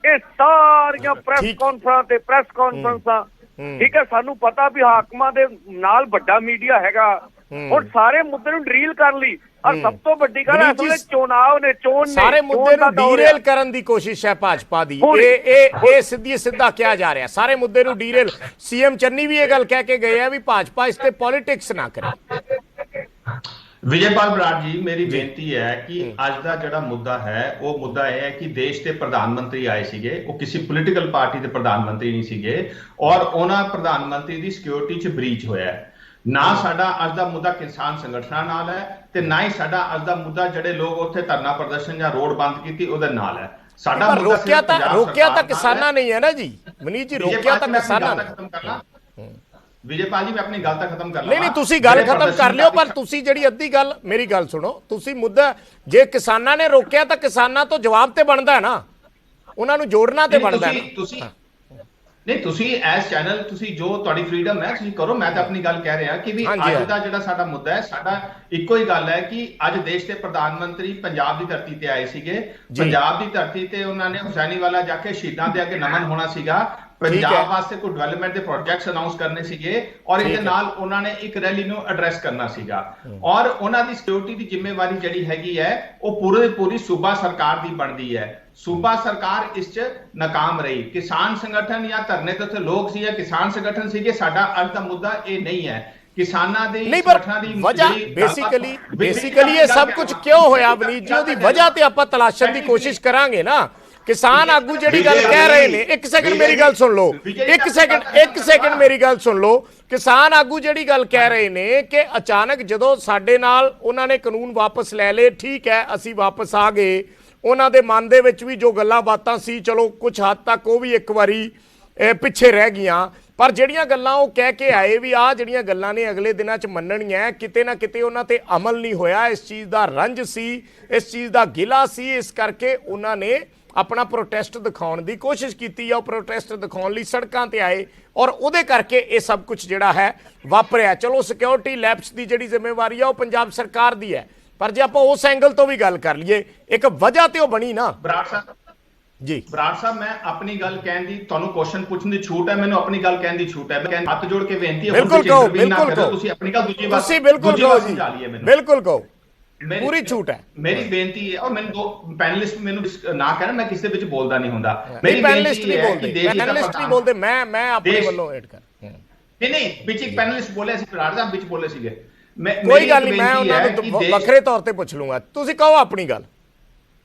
ਇਹ ਸਾਰੀਆਂ ਪ੍ਰੈਸ ਕਾਨਫਰੰਸਾਂ, ਠੀਕ ਹੈ, ਸਾਨੂੰ ਪਤਾ ਵੀ ਹਾਕਮਾਂ ਦੇ ਨਾਲ ਵੱਡਾ ਮੀਡੀਆ ਹੈਗਾ, ਹੁਣ ਸਾਰੇ ਮੁੱਦੇ ਨੂੰ ਡਰੀਲ ਕਰਨ ਲਈ। ਔਰ ਸਭ ਤੋਂ ਵੱਡੀ ਗੱਲ ਹੈ ਚੋਣ ਨੇ ਸਾਰੇ ਮੁੱਦੇ ਨੂੰ ਡੀਰੇਲ ਕਰਨ ਦੀ ਕੋਸ਼ਿਸ਼ ਹੈ ਭਾਜਪਾ ਦੀ। ਇਹ ਸਿੱਧਾ ਕਿਹਾ ਜਾ ਰਿਹਾ, ਸਾਰੇ ਮੁੱਦੇ ਨੂੰ ਡੀਰੇਲ। CM ਚੰਨੀ ਵੀ ਇਹ ਗੱਲ ਕਹਿ ਕੇ ਗਏ ਆ ਵੀ ਭਾਜਪਾ ਇਸ ਤੇ ਪੋਲਿਟਿਕਸ ਨਾ ਕਰੇ। ਵਿਜੇਪਾਲ ਬਰਾੜ ਜੀ, ਮੇਰੀ ਬੇਨਤੀ ਹੈ ਕਿ ਅੱਜ ਦਾ ਜਿਹੜਾ ਮੁੱਦਾ ਹੈ, ਉਹ ਮੁੱਦਾ ਇਹ ਹੈ ਕਿ ਦੇਸ਼ ਦੇ ਪ੍ਰਧਾਨ ਮੰਤਰੀ ਆਏ ਸੀਗੇ, ਉਹ ਕਿਸੇ ਪੋਲੀਟੀਕਲ ਪਾਰਟੀ ਦੇ ਪ੍ਰਧਾਨ ਮੰਤਰੀ ਨਹੀਂ ਸੀਗੇ, ਔਰ ਉਹਨਾਂ ਪ੍ਰਧਾਨ ਮੰਤਰੀ ਦੀ ਸਿਕਿਉਰਿਟੀ 'ਚ ਬ੍ਰੀਚ ਹੋਇਆ ਹੈ। ਨਾ ਸਾਡਾ ਅੱਜ ਦਾ ਮੁੱਦਾ ਕਿਸਾਨ ਸੰਗਠਨਾਂ ਨਾਲ ਹੈ ਤੇ ਨਾ ਹੀ ਸਾਡਾ ਅੱਜ ਦਾ ਮੁੱਦਾ ਜਿਹੜੇ ਲੋਕ ਉੱਥੇ ਧਰਨਾ ਪ੍ਰਦਰਸ਼ਨ ਜਾਂ ਰੋਡ ਬੰਦ ਕੀਤੀ ਉਹਦੇ ਨਾਲ ਹੈ। ਸਾਡਾ ਰੋਕਿਆ ਤਾਂ ਕਿਸਾਨਾਂ ਨਹੀਂ ਹੈ ਨਾ ਜੀ ਮਨੀਸ਼ ਜੀ, ਰੋਕਿਆ ਤਾਂ ਕਿਸਾਨਾਂ ਨੇ। ਵਿਜੇਪਾਲ ਜੀ, ਮੈਂ ਆਪਣੀ ਗੱਲ ਤਾਂ ਖਤਮ ਕਰ ਲਾਂ। ਨਹੀਂ, ਤੁਸੀਂ ਗੱਲ ਖਤਮ ਕਰ ਲਿਓ, ਪਰ ਤੁਸੀਂ ਜਿਹੜੀ ਅੱਧੀ ਗੱਲ, ਮੇਰੀ ਗੱਲ ਸੁਣੋ, ਤੁਸੀਂ ਮੁੱਦਾ ਜੇ ਕਿਸਾਨਾਂ ਨੇ ਰੋਕਿਆ ਤਾਂ ਕਿਸਾਨਾਂ ਤੋਂ ਜਵਾਬ ਤੇ ਬਣਦਾ ਹੈ ਨਾ, ਉਹਨਾਂ ਨੂੰ ਜੋੜਨਾ ਤੇ ਬਣਦਾ ਹੈ। ਨਹੀਂ, ਤੁਸੀਂ ਐਸ ਚੈਨਲ, ਤੁਸੀਂ ਜੋ ਤੁਹਾਡੀ ਫਰੀडम ਹੈ ਤੁਸੀਂ ਕਰੋ, ਮੈਂ ਤਾਂ ਆਪਣੀ ਗੱਲ ਕਹਿ ਰਿਹਾ ਕਿ ਵੀ ਅੱਜ ਦਾ ਜਿਹੜਾ ਸਾਡਾ ਮੁੱਦਾ ਹੈ, ਸਾਡਾ ਇੱਕੋ ਹੀ ਗੱਲ ਹੈ ਕਿ ਅੱਜ ਦੇਸ਼ ਦੇ ਪ੍ਰਧਾਨ ਮੰਤਰੀ ਪੰਜਾਬ ਦੀ ਧਰਤੀ ਤੇ ਆਏ ਸੀਗੇ। ਪੰਜਾਬ ਦੀ ਧਰਤੀ ਤੇ ਉਹਨਾਂ ਨੇ ਹੁਸੈਨੀਵਾਲਾ ਜਾ ਕੇ ਸ਼ਹੀਦਾਂ ਦੇ ਅੱਗੇ ਨਮਨ ਹੋਣਾ ਸੀਗਾ, ਪੰਜਾਬ ਵਾਸਤੇ ਕੋਈ ਡਿਵੈਲਪਮੈਂਟ ਦੇ ਪ੍ਰੋਜੈਕਟਸ ਅਨਾਉਂਸ ਕਰਨੇ ਸੀਗੇ, ਔਰ ਇਹਦੇ ਨਾਲ ਉਹਨਾਂ ਨੇ ਇੱਕ ਰੈਲੀ ਨੂੰ ਐਡਰੈਸ ਕਰਨਾ ਸੀਗਾ। ਔਰ ਉਹਨਾਂ ਦੀ ਸਿਕਿਉਰਿਟੀ ਦੀ ਜ਼ਿੰਮੇਵਾਰੀ ਜਿਹੜੀ ਹੈਗੀ ਹੈ, ਉਹ ਪੂਰੀ ਸੂਬਾ ਸਰਕਾਰ ਦੀ ਬਣਦੀ ਹੈ। ਸੂਬਾ ਸਰਕਾਰ ਇਸ 'ਚ ਨਾਕਾਮ ਰਹੀ। ਕਿਸਾਨ ਸੰਗਠਨ ਜਾਂ ਧਰਨੇ ਤੇ ਉੱਥੇ ਲੋਕ ਸੀ ਜਾਂ ਕਿਸਾਨ ਸੰਗਠਨ ਸੀਗੇ, ਸਾਡਾ ਅੱਜ ਦਾ ਮੁੱਦਾ ਇਹ ਨਹੀਂ ਹੈ। ਕਿਸਾਨਾਂ ਦੇ ਸੰਗਠਨਾਂ ਦੀ ਵਜ੍ਹਾ ਬੇਸਿਕਲੀ ਇਹ ਸਭ ਕੁਝ ਕਿਉਂ ਹੋਇਆ ਮਨੀਸ਼ ਜੀ, ਉਹਦੀ ਵਜ੍ਹਾ ਤੇ ਆਪਾਂ ਤਲਾਸ਼ਣ ਦੀ ਕੋਸ਼ਿਸ਼ ਕਰਾਂਗੇ ਨਾ। ਕਿਸਾਨ ਆਗੂ ਜਿਹੜੀ ਗੱਲ ਕਹਿ ਰਹੇ ਨੇ, ਇੱਕ ਸੈਕਿੰਡ ਮੇਰੀ ਗੱਲ ਸੁਣ ਲਓ, ਇੱਕ ਸੈਕਿੰਡ ਮੇਰੀ ਗੱਲ ਸੁਣ ਲਓ। ਕਿਸਾਨ ਆਗੂ ਜਿਹੜੀ ਗੱਲ ਕਹਿ ਰਹੇ ਨੇ ਕਿ ਅਚਾਨਕ ਜਦੋਂ ਸਾਡੇ ਨਾਲ ਉਹਨਾਂ ਨੇ ਕਾਨੂੰਨ ਵਾਪਸ ਲੈ ਲਏ, ਠੀਕ ਹੈ, ਅਸੀਂ ਵਾਪਸ ਆ ਗਏ, ਉਹਨਾਂ ਦੇ ਮਨ ਦੇ ਵਿੱਚ ਵੀ ਜੋ ਗੱਲਾਂ ਬਾਤਾਂ ਸੀ, ਚਲੋ ਕੁਝ ਹੱਦ ਤੱਕ ਉਹ ਵੀ ਇੱਕ ਵਾਰੀ ਪਿੱਛੇ ਰਹਿ ਗਈਆਂ, ਪਰ ਜਿਹੜੀਆਂ ਗੱਲਾਂ ਉਹ ਕਹਿ ਕੇ ਆਏ ਵੀ ਆਹ ਜਿਹੜੀਆਂ ਗੱਲਾਂ ਨੇ ਅਗਲੇ ਦਿਨਾਂ 'ਚ ਮੰਨਣੀਆਂ, ਕਿਤੇ ਨਾ ਕਿਤੇ ਉਹਨਾਂ ਤੇ ਅਮਲ ਨਹੀਂ ਹੋਇਆ। ਇਸ ਚੀਜ਼ ਦਾ ਰੰਜ ਸੀ, ਇਸ ਚੀਜ਼ ਦਾ ਗਿਲਾ ਸੀ, ਇਸ ਕਰਕੇ ਉਹਨਾਂ ਨੇ ਆਪਣਾ ਪ੍ਰੋਟੈਸਟ ਦਿਖਾਉਣ ਦੀ ਕੋਸ਼ਿਸ਼ ਕੀਤੀ ਆ। ਉਹ ਪ੍ਰੋਟੈਸਟ ਦਿਖਾਉਣ ਲਈ ਸੜਕਾਂ ਤੇ ਆਏ ਔਰ ਉਹਦੇ ਕਰਕੇ ਇਹ ਸਭ ਕੁਝ ਜਿਹੜਾ ਹੈ ਵਾਪਰਿਆ। ਚਲੋ ਸਿਕਿਉਰਿਟੀ ਲੈਪਸ ਦੀ ਜਿਹੜੀ ਜ਼ਿੰਮੇਵਾਰੀ ਆ ਉਹ ਪੰਜਾਬ ਸਰਕਾਰ ਦੀ ਹੈ, ਪਰ ਜੇ ਆਪਾਂ ਉਸ ਐਂਗਲ ਤੋਂ ਵੀ ਗੱਲ ਕਰ ਲਈਏ, ਇੱਕ ਵਜ੍ਹਾ ਤੇ ਉਹ ਬਣੀ ਨਾ। ਬਰਾੜ ਸਾਹਿਬ ਜੀ, ਬਰਾੜ ਸਾਹਿਬ, ਮੈਂ ਆਪਣੀ ਗੱਲ ਕਹਿਣ ਦੀ, ਤੁਹਾਨੂੰ ਕੁਐਸਚਨ ਪੁੱਛਣ ਦੀ ਛੂਟ ਹੈ, ਮੈਨੂੰ ਆਪਣੀ ਗੱਲ ਕਹਿਣ ਦੀ ਛੂਟ ਹੈ। ਮੈਂ ਹੱਥ ਜੋੜ ਕੇ ਬੇਨਤੀ ਹੈ, ਬਿਲਕੁਲ ਕਹੋ, ਬਿਲਕੁਲ ਕਹੋ, ਤੁਸੀਂ ਆਪਣੀ ਗੱਲ ਦੂਜੀ ਵਾਰ, ਤੁਸੀਂ ਬਿਲਕੁਲ ਕਹੋ ਜੀ, ਬਿਲਕੁਲ ਕਹੋ, ਪੂਰੀ ਛੂਟ ਹੈ। ਮੇਰੀ ਬੇਨਤੀ ਹੈ, ਔਰ ਮੈਨੂੰ ਦੋ ਪੈਨਲਿਸਟ ਮੈਨੂੰ ਨਾ ਕਹਿਣਾ, ਮੈਂ ਕਿਸੇ ਵਿੱਚ ਬੋਲਦਾ ਨਹੀਂ ਹੁੰਦਾ। ਮੇਰੀ ਪੈਨਲਿਸਟ ਨਹੀਂ ਬੋਲਦੇ, ਮੈਂ ਆਪਣੇ ਵੱਲੋਂ ਐਡ ਕਰ ਨਹੀਂ, ਵਿੱਚ ਇੱਕ ਪੈਨਲਿਸਟ ਬੋਲਿਆ ਸੀ, ਬਰਾੜ ਸਾਹਿਬ ਵਿੱਚ ਬੋਲੇ ਸੀਗੇ। ਕੋਈ ਗੱਲ ਨਹੀਂ, ਮੈਂ ਉਹਨਾਂ ਨੂੰ ਵੱਖਰੇ ਤੌਰ ਤੇ ਪੁੱਛ ਲੂੰਗਾ, ਤੁਸੀਂ ਕਹੋ ਆਪਣੀ ਗੱਲ।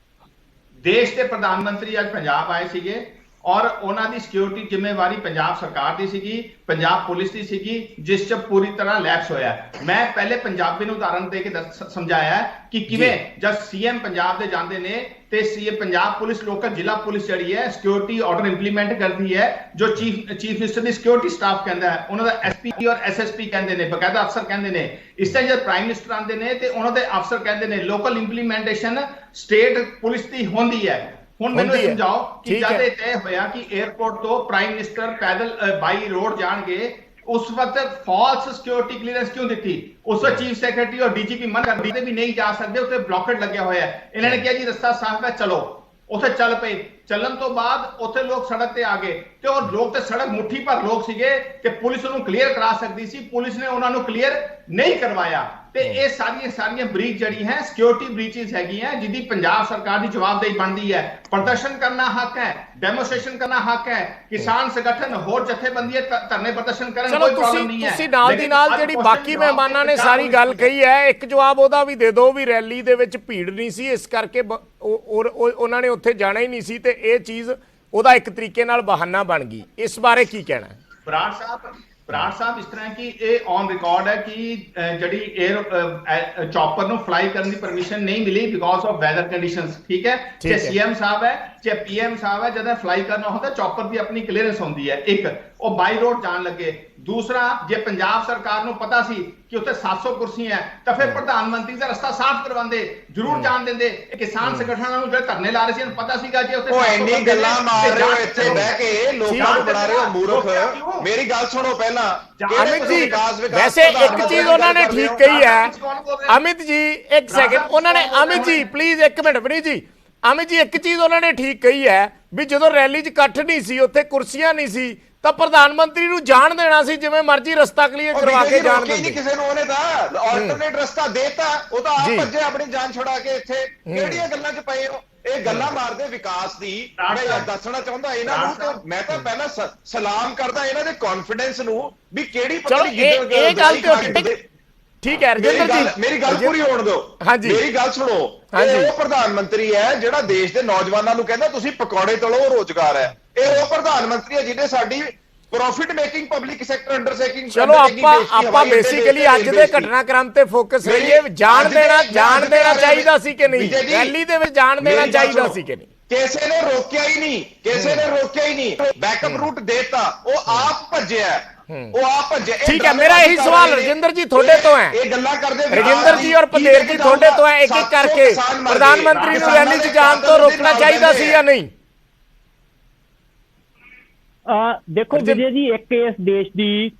ਦੇਸ਼ ਦੇ ਪ੍ਰਧਾਨ ਮੰਤਰੀ ਅੱਜ ਪੰਜਾਬ ਆਏ ਸੀਗੇ ਔਰ ਉਹਨਾਂ ਦੀ ਸਿਕਿਉਰਿਟੀ ਜ਼ਿੰਮੇਵਾਰੀ ਪੰਜਾਬ ਸਰਕਾਰ ਦੀ ਸੀਗੀ, ਪੰਜਾਬ ਪੁਲਿਸ ਦੀ ਸੀਗੀ, ਜਿਸ 'ਚ ਪੂਰੀ ਤਰ੍ਹਾਂ ਲੈਪਸ ਹੋਇਆ। ਮੈਂ ਪਹਿਲੇ ਪੰਜਾਬੀ ਨੂੰ ਉਦਾਹਰਨ ਦੇ ਕੇ ਸਮਝਾਇਆ ਕਿ ਕਿਵੇਂ ਜਦ ਸੀਐਮ ਪੰਜਾਬ ਦੇ ਜਾਂਦੇ ਨੇ ਤੇ ਸੀਐਮ ਪੰਜਾਬ ਪੁਲਿਸ ਲੋਕਲ ਜ਼ਿਲ੍ਹਾ ਪੁਲਿਸ ਜਿਹੜੀ ਹੈ ਸਿਕਿਉਰਿਟੀ ਆਰਡਰ ਇੰਪਲੀਮੈਂਟ ਕਰਦੀ ਹੈ, ਜੋ ਚੀਫ ਮਿਨਿਸਟਰ ਦੀ ਸਿਕਿਉਰਿਟੀ ਸਟਾਫ ਕਹਿੰਦਾ ਹੈ, ਉਹਨਾਂ ਦਾ ਐਸਪੀ ਔਰ ਐਸਐਸਪੀ ਕਹਿੰਦੇ ਨੇ, ਬਕਾਇਦਾ ਅਫਸਰ ਕਹਿੰਦੇ ਨੇ। ਇਸ ਤਰ੍ਹਾਂ ਜਦ ਪ੍ਰਾਈਮ ਮਿਨਿਸਟਰ ਆਉਂਦੇ ਨੇ ਤੇ ਉਹਨਾਂ ਦੇ ਅਫਸਰ ਕਹਿੰਦੇ ਨੇ ਲੋਕਲ ਇੰਪਲੀਮੈਂਟੇਸ਼ਨ ਸਟੇਟ ਪੁਲਿਸ ਦੀ ਹੁੰਦੀ ਹੈ। ਹੁਣ ਮੈਨੂੰ ਸਮਝਾਓ ਕਿ ਜਦ ਇਹ ਤੈਅ ਹੋਇਆ ਕਿ 에ਅਰਪੋਰਟ ਤੋਂ ਪ੍ਰਾਈਮ ਮਿਨਿਸਟਰ ਪੈਦਲ ਬਾਈ ਰੋਡ ਜਾਣਗੇ, ਉਸ ਵਕਤ ਫਾਲਸ ਸਿਕਿਉਰਿਟੀ ਕਲੀਅਰੈਂਸ ਕਿਉਂ ਦਿੱਤੀ? ਉਸ ਵਕਤ ਚੀਫ ਸੈਕਟਰੀ ਔਰ ਡੀਜੀਪੀ ਮਨ ਕਰਦੇ ਵੀ ਨਹੀਂ ਜਾ ਸਕਦੇ, ਉੱਥੇ ਬਲੌਕੇਟ ਲੱਗਿਆ ਹੋਇਆ ਹੈ। ਇਹਨਾਂ ਨੇ ਕਿਹਾ ਜੀ ਰਸਤਾ ਸਾਫ਼ ਹੈ, ਚਲੋ। ਉੱਥੇ ਚੱਲ ਪਏ। ਚੱਲਣ ਤੋਂ ਬਾਅਦ ਉੱਥੇ ਲੋਕ ਸੜਕ ਤੇ ਆ ਗਏ ਤੇ ਉਹ ਲੋਕ ਤੇ ਸੜਕ ਮੁੱਠੀ ਭਰ ਲੋਕ ਸੀਗੇ ਕਿ ਪੁਲਿਸ ਉਹਨੂੰ ਕਲੀਅਰ ਕਰਾ ਸਕਦੀ ਸੀ, ਪੁਲਿਸ ਨੇ ਉਹਨਾਂ ਨੂੰ ਕਲੀਅਰ ਨਹੀਂ ਕਰਵਾਇਆ। ਤੇ ਇਹ ਸਾਰੀਆਂ ਬ੍ਰੀਚ ਜਿਹੜੀ ਹੈ ਸਿਕਿਉਰਿਟੀ ਬ੍ਰੀਚਸ ਹੈਗੀਆਂ, ਜਿਹਦੀ ਪੰਜਾਬ ਸਰਕਾਰ ਦੀ ਜਵਾਬਦੇਹੀ ਬਣਦੀ ਹੈ। ਪ੍ਰਦਰਸ਼ਨ ਕਰਨਾ ਹੱਕ ਹੈ, ਡੈਮੋਸਟ੍ਰੇਸ਼ਨ ਕਰਨਾ ਹੱਕ ਹੈ, ਕਿਸਾਨ ਸੰਗਠਨ ਹੋਰ ਜਥੇਬੰਦੀਆਂ ਧਰਨੇ ਪ੍ਰਦਰਸ਼ਨ ਕਰਨ, ਕੋਈ ਪ੍ਰੋਬਲਮ ਨਹੀਂ ਹੈ। ਤੁਸੀਂ ਨਾਲ ਦੀ ਨਾਲ ਜਿਹੜੀ ਬਾਕੀ ਮਹਿਮਾਨਾਂ ਨੇ ਸਾਰੀ ਗੱਲ ਕਹੀ ਹੈ, ਇੱਕ ਜਵਾਬ ਉਹਦਾ ਵੀ ਦੇ ਦਿਓ ਵੀ ਰੈਲੀ ਦੇ ਵਿੱਚ ਭੀੜ ਨਹੀਂ ਸੀ, ਇਸ ਕਰਕੇ ਉਹਨਾਂ ਨੇ ਉੱਥੇ ਜਾਣਾ ਹੀ ਨਹੀਂ ਸੀ ਤੇ ਇਹ ਚੀਜ਼ ਉਹਦਾ ਇੱਕ ਤਰੀਕੇ ਨਾਲ ਬਹਾਨਾ ਬਣ ਗਈ। ਇਸ ਬਾਰੇ ਕੀ ਕਹਿਣਾ? ਬਰਾੜ ਸਾਹਿਬ ਇਸ ਤਰ੍ਹਾਂ ਕਿ ਇਹ ਔਨ ਰਿਕਾਰਡ ਹੈ ਕਿ ਜਿਹੜੀ 에ਅਰ ਚੌਪਰ ਨੂੰ ਫਲਾਈ ਕਰਨ ਦੀ ਪਰਮਿਸ਼ਨ ਨਹੀਂ ਮਿਲੀ ਬਿਕੋਜ਼ ਆਫ ਵੈਦਰ ਕੰਡੀਸ਼ਨਸ। ਠੀਕ ਹੈ, ਜੇ ਸੀਐਮ ਸਾਹਿਬ ਹੈ ਜੇ ਪੀਐਮ ਸਾਹਿਬ ਹੈ, ਜਦੋਂ ਫਲਾਈ ਕਰਨਾ ਹੁੰਦਾ ਚੌਪਰ ਦੀ ਆਪਣੀ ਕਲੀਅਰੈਂਸ ਹੁੰਦੀ ਹੈ। ਇੱਕ ਉਹ ਬਾਈ ਰੋਡ ਜਾਣ ਲੱਗੇ। ਦੂਸਰਾ, ਜੇ ਪੰਜਾਬ ਸਰਕਾਰ ਨੂੰ ਪਤਾ ਸੀ ਕਿ ਉੱਥੇ 700 ਕੁਰਸੀਆਂ ਹੈ ਤਾਂ ਫਿਰ ਪ੍ਰਧਾਨ ਮੰਤਰੀ ਦਾ ਰਸਤਾ ਸਾਫ਼ ਕਰਵਾਉਂਦੇ, ਜ਼ਰੂਰ ਜਾਣ ਦਿੰਦੇ। ਕਿਸਾਨ ਸੰਗਠਨਾਂ ਨੂੰ ਜਿਹੜੇ ਧਰਨੇ ਲਾ ਰਹੇ ਸੀ, ਪਤਾ ਸੀਗਾ ਜੇ ਉੱਥੇ ਉਹ ਇੰਨੀ ਗੱਲਾਂ ਮਾਰ ਰਹੇ ਹੋ ਇੱਥੇ ਬਹਿ ਕੇ, ਲੋਕਾਂ ਨੂੰ ਬਣਾ ਰਹੇ ਹੋ ਮੂਰਖ। ਮੇਰੀ ਗੱਲ ਸੁਣੋ ਪਹਿਲਾਂ। ਅਮਿਤ ਜੀ, ਵੈਸੇ ਇੱਕ ਚੀਜ਼ ਉਹਨਾਂ ਨੇ ਠੀਕ ਕਹੀ ਹੈ। ਅਮਿਤ ਜੀ ਇੱਕ ਸੈਕਿੰਡ, ਉਹਨਾਂ ਨੇ, ਅਮਿਤ ਜੀ ਪਲੀਜ਼ ਇੱਕ ਮਿੰਟ, ਵਿਨੀਤ ਜੀ, ਅਮਿਤ ਜੀ ਇੱਕ ਚੀਜ਼ ਉਹਨਾਂ ਨੇ ਠੀਕ ਕਹੀ ਹੈ ਵੀ ਜਦੋਂ ਰੈਲੀ 'ਚ ਇਕੱਠ ਨਹੀਂ ਸੀ, ਉੱਥੇ ਕੁਰਸੀਆਂ ਨਹੀਂ ਸੀ, ਤਾਂ ਪ੍ਰਧਾਨ ਮੰਤਰੀ ਨੂੰ ਜਾਣ ਦੇਣਾ ਸੀ, ਜਿਵੇਂ ਮਰਜ਼ੀ ਰਸਤਾ ਕਲੀਅਰ ਕਰਵਾ ਕੇ ਜਾਣ ਦਿੰਦੇ। ਨਹੀਂ ਕਿਸੇ ਨੂੰ ਉਹਨੇ ਤਾਂ ਆਲਟਰਨੇਟ ਰਸਤਾ ਦੇਤਾ, ਉਹ ਤਾਂ ਆਪ ਭੱਜੇ ਆਪਣੀ ਜਾਨ ਛੁਡਾ ਕੇ। ਇੱਥੇ ਕਿਹੜੀਆਂ ਗੱਲਾਂ 'ਚ ਪਏ ਹੋ? ਇਹ ਗੱਲਾਂ ਮਾਰਦੇ ਵਿਕਾਸ ਦੀ। ਮੈਂ ਦੱਸਣਾ ਚਾਹੁੰਦਾ ਇਹਨਾਂ ਨੂੰ, ਤੇ ਮੈਂ ਤਾਂ ਪਹਿਲਾਂ ਸਲਾਮ ਕਰਦਾ ਇਹਨਾਂ ਦੇ ਕੌਨਫੀਡੈਂਸ ਨੂੰ ਵੀ ਕਿਹੜੀ ਚਲੋ ਇਹ ਗੱਲ ਤੇ ਠੀਕ ਹੈ ਰਜਿੰਦਰ ਜੀ, ਮੇਰੀ ਗੱਲ ਪੂਰੀ ਹੋਣ ਦਿਓ। ਮੇਰੀ ਗੱਲ ਸੁਣੋ। ਉਹ ਪ੍ਰਧਾਨ ਮੰਤਰੀ ਹੈ ਜਿਹੜਾ ਦੇਸ਼ ਦੇ ਨੌਜਵਾਨਾਂ ਨੂੰ ਕਹਿੰਦਾ ਤੁਸੀਂ ਪਕੌੜੇ ਤਲੋ, ਰੋਜ਼ਗਾਰ ਹੈ। ਇਹ ਉਹ ਪ੍ਰਧਾਨ ਮੰਤਰੀ ਹੈ ਜਿਹਨੇ ਸਾਡੀ profit making public sector undertaking. ਚਲੋ ਆਪਾਂ ਬੇਸਿਕਲੀ ਅੱਜ ਦੇ ਘਟਨਾਕ੍ਰਮ ਤੇ ਫੋਕਸ ਕਰੀਏ। ਜਾਣ ਦੇਣਾ ਚਾਹੀਦਾ ਸੀ ਕਿ ਨਹੀਂ? ਰੈਲੀ ਦੇ ਵਿੱਚ ਜਾਣ ਦੇਣਾ ਚਾਹੀਦਾ ਸੀ ਕਿ ਨਹੀਂ? ਕਿਸੇ ਨੇ ਰੋਕਿਆ ਹੀ ਨਹੀਂ, ਕਿਸੇ ਨੇ ਰੋਕਿਆ ਹੀ ਨਹੀਂ। ਬੈਕਅਪ ਰੂਟ ਦੇਤਾ, ਉਹ ਆਪ ਭੱਜਿਆ। ਠੀਕ ਹੈ, ਮੇਰਾ ਇਹੀ ਸਵਾਲ ਰਜਿੰਦਰ ਜੀ ਤੁਹਾਡੇ ਤੋਂ ਹੈ। ਇਹ ਗੱਲਾਂ ਕਰਦੇ ਰਜਿੰਦਰ ਜੀ ਔਰ ਪੰਦੇਰ ਜੀ ਤੁਹਾਡੇ ਤੋਂ ਹੈ, ਇੱਕ ਇੱਕ ਕਰਕੇ ਪ੍ਰਧਾਨ ਮੰਤਰੀ ਨੂੰ ਰੈਲੀ 'ਚ ਜਾਣ ਤੋਂ ਰੋਕਣਾ ਚਾਹੀਦਾ ਸੀ ਜਾਂ ਨਹੀਂ? ਦੇਖੋ ਵਿਜੇ ਜੀ, ਇੱਕ ਇਸ ਦੇਸ਼ ਦੀ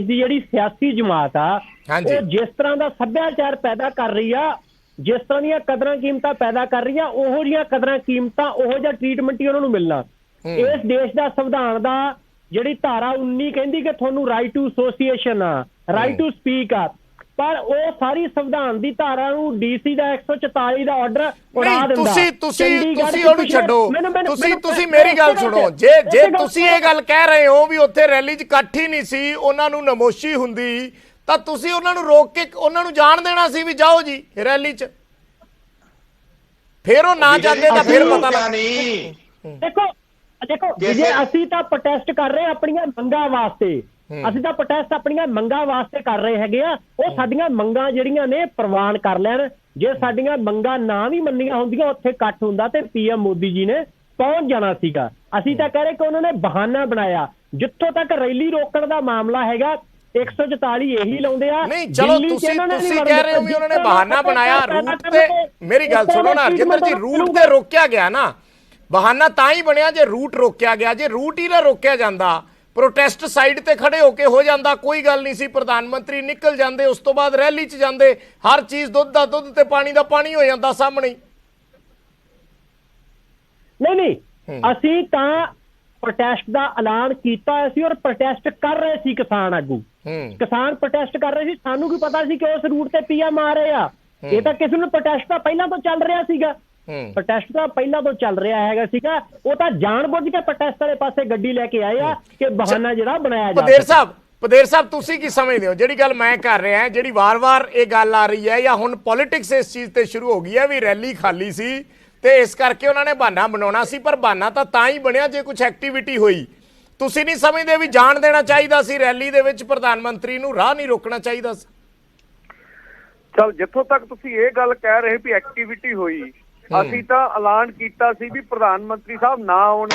ਜਿਹੜੀ ਸਿਆਸੀ ਜਮਾਤ ਆ, ਉਹ ਜਿਸ ਤਰ੍ਹਾਂ ਦਾ ਸੱਭਿਆਚਾਰ ਪੈਦਾ ਕਰ ਰਹੀ ਆ, ਜਿਸ ਤਰ੍ਹਾਂ ਦੀਆਂ ਕਦਰਾਂ ਕੀਮਤਾਂ ਪੈਦਾ ਕਰ ਰਹੀ ਆ, ਉਹੋ ਜਿਹੀਆਂ ਕਦਰਾਂ ਕੀਮਤਾਂ, ਉਹੋ ਜਿਹਾ ਟ੍ਰੀਟਮੈਂਟ ਹੀ ਉਹਨਾਂ ਨੂੰ ਮਿਲਣਾ। ਇਸ ਦੇਸ਼ ਦਾ ਸੰਵਿਧਾਨ ਦਾ ਜਿਹੜੀ ਧਾਰਾ 19 ਕਹਿੰਦੀ ਕਿ ਤੁਹਾਨੂੰ ਰਾਈਟ ਟੂ ਐਸੋਸੀਏਸ਼ਨ ਆ, ਰਾਈਟ ਟੂ ਸਪੀਕ ਆ, ਪਰ ਉਹ ਸਾਰੀ ਸੰਵਿਧਾਨ ਦੀ ਧਾਰਾ ਨੂੰ ਡੀਸੀ ਦਾ 144 ਦਾ ਆਰਡਰ ਉਡਾ ਦਿੰਦਾ। ਤੁਸੀਂ ਉਹਨੂੰ ਛੱਡੋ, ਤੁਸੀਂ ਮੇਰੀ ਗੱਲ ਸੁਣੋ। ਜੇ ਤੁਸੀਂ ਇਹ ਗੱਲ ਕਹਿ ਰਹੇ ਹੋ ਵੀ ਉੱਥੇ ਰੈਲੀ 'ਚ ਇਕੱਠ ਹੀ ਨਹੀਂ ਸੀ, ਉਹਨਾਂ ਨੂੰ ਨਮੋਸ਼ੀ ਹੁੰਦੀ, ਤਾਂ ਤੁਸੀਂ ਉਹਨਾਂ ਨੂੰ ਰੋਕ ਕੇ ਉਹਨਾਂ ਨੂੰ ਜਾਣ ਦੇਣਾ ਸੀ ਵੀ ਜਾਓ ਜੀ ਰੈਲੀ 'ਚ। ਫਿਰ ਉਹ ਨਾ ਜਾਂਦੇ ਤਾਂ ਫਿਰ ਪਤਾ ਨਹੀਂ। ਦੇਖੋ ਜੇ ਅਸੀਂ ਤਾਂ ਪ੍ਰੋਟੈਸਟ ਕਰ ਰਹੇ ਆਪਣੀਆਂ ਮੰਗਾਂ ਵਾਸਤੇ, ਅਸੀਂ ਤਾਂ ਪ੍ਰੋਟੈਸਟ ਆਪਣੀਆਂ ਮੰਗਾਂ ਵਾਸਤੇ ਕਰ ਰਹੇ ਹੈਗੇ ਆ। ਉਹ ਸਾਡੀਆਂ ਮੰਗਾਂ ਜਿਹੜੀਆਂ ਨੇ ਪ੍ਰਵਾਨ ਕਰ ਲੈਣ। ਜੇ ਸਾਡੀਆਂ ਮੰਗਾਂ ਨਾ ਵੀ ਮੰਨੀਆਂ ਹੁੰਦੀਆਂ, ਉੱਥੇ ਇਕੱਠ ਹੁੰਦਾ ਤੇ ਪੀਐਮ ਮੋਦੀ ਜੀ ਨੇ ਪਹੁੰਚ ਜਾਣਾ ਸੀਗਾ। ਅਸੀਂ ਤਾਂ ਕਹਿ ਰਹੇ ਕਿ ਉਹਨਾਂ ਨੇ ਬਹਾਨਾ ਬਣਾਇਆ। ਜਿੱਥੋਂ ਤੱਕ ਰੈਲੀ ਰੋਕਣ ਦਾ ਮਾਮਲਾ ਹੈਗਾ, 144 ਇਹੀ ਲਾਉਂਦੇ ਆ। ਨਹੀਂ ਚਲੋ ਤੁਸੀਂ ਕਹਿ ਰਹੇ ਹੋ ਵੀ ਉਹਨਾਂ ਨੇ ਬਹਾਨਾ ਬਣਾਇਆ। ਰੂਟ ਤੇ ਮੇਰੀ ਗੱਲ ਸੁਣੋ ਨਾ ਰਜਿੰਦਰ ਜੀ, ਰੂਟ ਤੇ ਰੋਕਿਆ ਗਿਆ ਨਾ, ਬਹਾਨਾ ਤਾਂ ਹੀ ਬਣਿਆ ਜੇ ਰੂਟ ਰੋਕਿਆ ਗਿਆ। ਜੇ ਰੂਟ ਹੀ ਨਾ ਰੋਕਿਆ ਜਾਂਦਾ, ਪ੍ਰੋਟੈਸਟ ਸਾਈਡ ਤੇ ਖੜੇ ਹੋ ਕੇ ਹੋ ਜਾਂਦਾ, ਕੋਈ ਗੱਲ ਨਹੀਂ ਸੀ। ਪ੍ਰਧਾਨ ਮੰਤਰੀ ਨਿਕਲ ਜਾਂਦੇ, ਉਸ ਤੋਂ ਬਾਅਦ ਰੈਲੀ 'ਚ ਜਾਂਦੇ, ਹਰ ਚੀਜ਼ ਦੁੱਧ ਦਾ ਦੁੱਧ ਤੇ ਪਾਣੀ ਦਾ ਪਾਣੀ ਹੋ ਜਾਂਦਾ ਸਾਹਮਣੇ। ਨਹੀਂ ਅਸੀਂ ਤਾਂ ਪ੍ਰੋਟੈਸਟ ਦਾ ਐਲਾਨ ਕੀਤਾ ਸੀ ਔਰ ਪ੍ਰੋਟੈਸਟ ਕਰ ਰਹੇ ਸੀ ਕਿਸਾਨ ਆਗੂ। ਕਿਸਾਨ ਪ੍ਰੋਟੈਸਟ ਕਰ ਰਹੇ ਸੀ, ਸਾਨੂੰ ਕੀ ਪਤਾ ਸੀ ਕਿ ਉਸ ਰੂਟ ਤੇ ਪੀਐਮ ਆ ਰਹੇ ਆ। ਇਹ ਤਾਂ ਕਿਸੇ ਨੂੰ ਪ੍ਰੋਟੈਸਟ ਤਾਂ ਪਹਿਲਾਂ ਤੋਂ ਚੱਲ ਰਿਹਾ ਸੀਗਾ। ਪ੍ਰੋਟੈਸਟ ਤਾਂ ਪਹਿਲਾਂ ਤੋਂ ਚੱਲ ਰਿਹਾ ਹੈਗਾ ਸੀਗਾ। ਉਹ ਤਾਂ ਜਾਣਬੁੱਝ ਕੇ ਪ੍ਰੋਟੈਸਟ ਵਾਲੇ ਪਾਸੇ ਗੱਡੀ ਲੈ ਕੇ ਆਏ ਆ ਕਿ ਬਹਾਨਾ ਜਿਹੜਾ ਬਣਾਇਆ ਜਾ। ਪਦੇਰ ਸਾਹਿਬ ਤੁਸੀਂ ਕੀ ਸਮਝਦੇ ਹੋ? ਜਿਹੜੀ ਗੱਲ ਮੈਂ ਕਰ ਰਿਹਾ, ਜਿਹੜੀ ਵਾਰ-ਵਾਰ ਇਹ ਗੱਲ ਆ ਰਹੀ ਹੈ, ਜਾਂ ਹੁਣ ਪੋਲਿਟਿਕਸ ਇਸ ਚੀਜ਼ ਤੇ ਸ਼ੁਰੂ ਹੋ ਗਈ ਹੈ ਵੀ ਰੈਲੀ ਖਾਲੀ ਸੀ ਤੇ ਇਸ ਕਰਕੇ ਉਹਨਾਂ ਨੇ ਬਹਾਨਾ ਬਣਾਉਣਾ ਸੀ, ਪਰ ਬਹਾਨਾ ਤਾਂ ਹੀ ਬਣਿਆ ਜੇ ਕੁਝ ਐਕਟੀਵਿਟੀ ਹੋਈ। ਤੁਸੀਂ ਨਹੀਂ ਸਮਝਦੇ ਵੀ ਜਾਣ ਦੇਣਾ ਚਾਹੀਦਾ ਸੀ ਰੈਲੀ ਦੇ ਵਿੱਚ, ਪ੍ਰਧਾਨ ਮੰਤਰੀ ਨੂੰ ਰਾਹ ਨਹੀਂ ਰੋਕਣਾ ਚਾਹੀਦਾ ਸੀ? ਚਲ ਜਿੱਥੋਂ ਤੱਕ ਤੁਸੀਂ ਇਹ ਗੱਲ ਕਹਿ ਰਹੇ ਵੀ ਐਕਟੀਵਿਟੀ ਹੋਈ, ਅਸੀਂ ਤਾਂ ਐਲਾਨ ਕੀਤਾ ਸੀ ਵੀ ਪ੍ਰਧਾਨ ਮੰਤਰੀ ਸਾਹਿਬ ਨਾ ਆਉਣ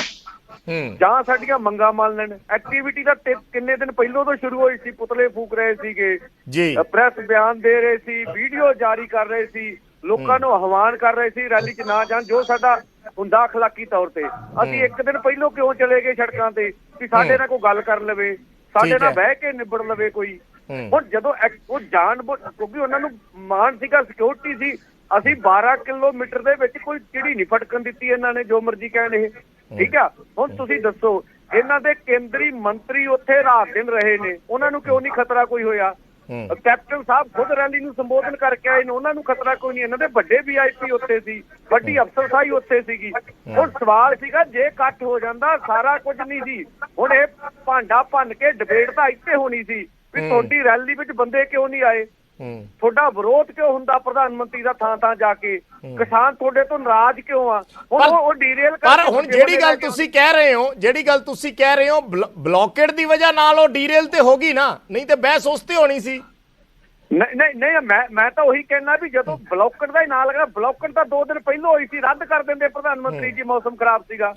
ਜਾਂ ਸਾਡੀਆਂ ਮੰਗਾਂ ਮੰਨ ਲੈਣ। ਐਕਟੀਵਿਟੀ ਦਾ ਕਿੰਨੇ ਦਿਨ ਪਹਿਲੋਂ ਤੋਂ ਸ਼ੁਰੂ ਹੋਈ ਸੀ, ਪੁਤਲੇ ਫੂਕ ਰਹੇ ਸੀਗੇ ਜੀ, ਪ੍ਰੈਸ ਬਿਆਨ ਦੇ ਰਹੇ ਸੀ, ਵੀਡੀਓ ਜਾਰੀ ਕਰ ਰਹੇ ਸੀ, ਲੋਕਾਂ ਨੂੰ ਆਹਵਾਨ ਕਰ ਰਹੇ ਸੀ ਰੈਲੀ 'ਚ ਨਾ ਜਾਣ, ਜੋ ਸਾਡਾ ਹੁੰਦਾ ਅਖਲਾਕੀ ਤੌਰ ਤੇ। ਅਸੀਂ ਇੱਕ ਦਿਨ ਪਹਿਲੋਂ ਕਿਉਂ ਚਲੇ ਗਏ ਸੜਕਾਂ ਤੇ ਕਿ ਸਾਡੇ ਨਾਲ ਕੋਈ ਗੱਲ ਕਰ ਲਵੇ, ਸਾਡੇ ਨਾਲ ਬਹਿ ਕੇ ਨਿਬੜ ਲਵੇ ਕੋਈ। ਹੁਣ ਜਦੋਂ ਉਹ ਕਿਉਂਕਿ ਉਹਨਾਂ ਨੂੰ ਮਾਣ ਸੀਗਾ, ਸਿਕਿਉਰਿਟੀ ਸੀ, ਅਸੀਂ 12 ਕਿਲੋਮੀਟਰ ਦੇ ਵਿੱਚ ਕੋਈ ਚਿੜੀ ਨਹੀਂ ਫਟਕਣ ਦਿੱਤੀ ਇਹਨਾਂ ਨੇ, ਜੋ ਮਰਜ਼ੀ ਕਹਿਣ ਇਹ, ਠੀਕ ਆ। ਹੁਣ ਤੁਸੀਂ ਦੱਸੋ, ਇਹਨਾਂ ਦੇ ਕੇਂਦਰੀ ਮੰਤਰੀ ਉੱਥੇ ਰਾਤ ਦਿਨ ਰਹੇ ਨੇ, ਉਹਨਾਂ ਨੂੰ ਕਿਉਂ ਨਹੀਂ ਖਤਰਾ ਕੋਈ ਹੋਇਆ? ਕੈਪਟਨ ਸਾਹਿਬ ਖੁਦ ਰੈਲੀ ਨੂੰ ਸੰਬੋਧਨ ਕਰਕੇ ਆਏ ਨੇ, ਉਹਨਾਂ ਨੂੰ ਖਤਰਾ ਕੋਈ ਨਹੀਂ। ਇਹਨਾਂ ਦੇ ਵੱਡੇ VIP ਉੱਥੇ ਸੀ, ਵੱਡੀ ਅਫਸਰਸ਼ਾਹੀ ਉੱਥੇ ਸੀਗੀ। ਹੁਣ ਸਵਾਲ ਸੀਗਾ ਜੇ ਇਕੱਠ ਹੋ ਜਾਂਦਾ ਸਾਰਾ ਕੁਝ ਨਹੀਂ ਸੀ। ਹੁਣ ਇਹ ਭਾਂਡਾ ਭੰਨ ਕੇ ਡਿਬੇਟ ਤਾਂ ਇੱਥੇ ਹੋਣੀ ਸੀ ਵੀ ਤੁਹਾਡੀ ਰੈਲੀ ਵਿੱਚ ਬੰਦੇ ਕਿਉਂ ਨਹੀਂ ਆਏ, ਤੁਹਾਡਾ ਵਿਰੋਧ ਕਿਉਂ ਹੁੰਦਾ ਪ੍ਰਧਾਨ ਮੰਤਰੀ ਦਾ ਥਾਂ ਜਾ ਕੇ, ਕਿਸਾਨ ਤੁਹਾਡੇ ਤੋਂ ਨਾਰਾਜ਼ ਕਿਉਂ ਆ। ਹੁਣ ਉਹ ਡੀਰੇਲ ਪਰ ਹੁਣ ਜਿਹੜੀ ਗੱਲ ਤੁਸੀਂ ਕਹਿ ਰਹੇ ਹੋ ਬਲੌਕੇਡ ਦੀ ਵਜ੍ਹਾ ਨਾਲ ਉਹ ਡੀਰੇਲ ਤੇ ਹੋ ਗਈ ਨਾ, ਨਹੀਂ ਤੇ ਬਹਿਸ ਉਸ ਤੇ ਹੋਣੀ ਸੀ। ਨਹੀਂ ਮੈਂ ਤਾਂ ਉਹੀ ਕਹਿਣਾ ਵੀ ਜਦੋਂ ਬਲੌਕੇਡ ਦਾ ਹੀ ਨਾਂ ਲੱਗਾ, ਬਲੌਕੇਡ ਤਾਂ 2 ਦਿਨ ਪਹਿਲਾਂ ਹੋਈ ਸੀ, ਰੱਦ ਕਰ ਦਿੰਦੇ ਪ੍ਰਧਾਨ ਮੰਤਰੀ ਜੀ, ਮੌਸਮ ਖਰਾਬ ਸੀਗਾ।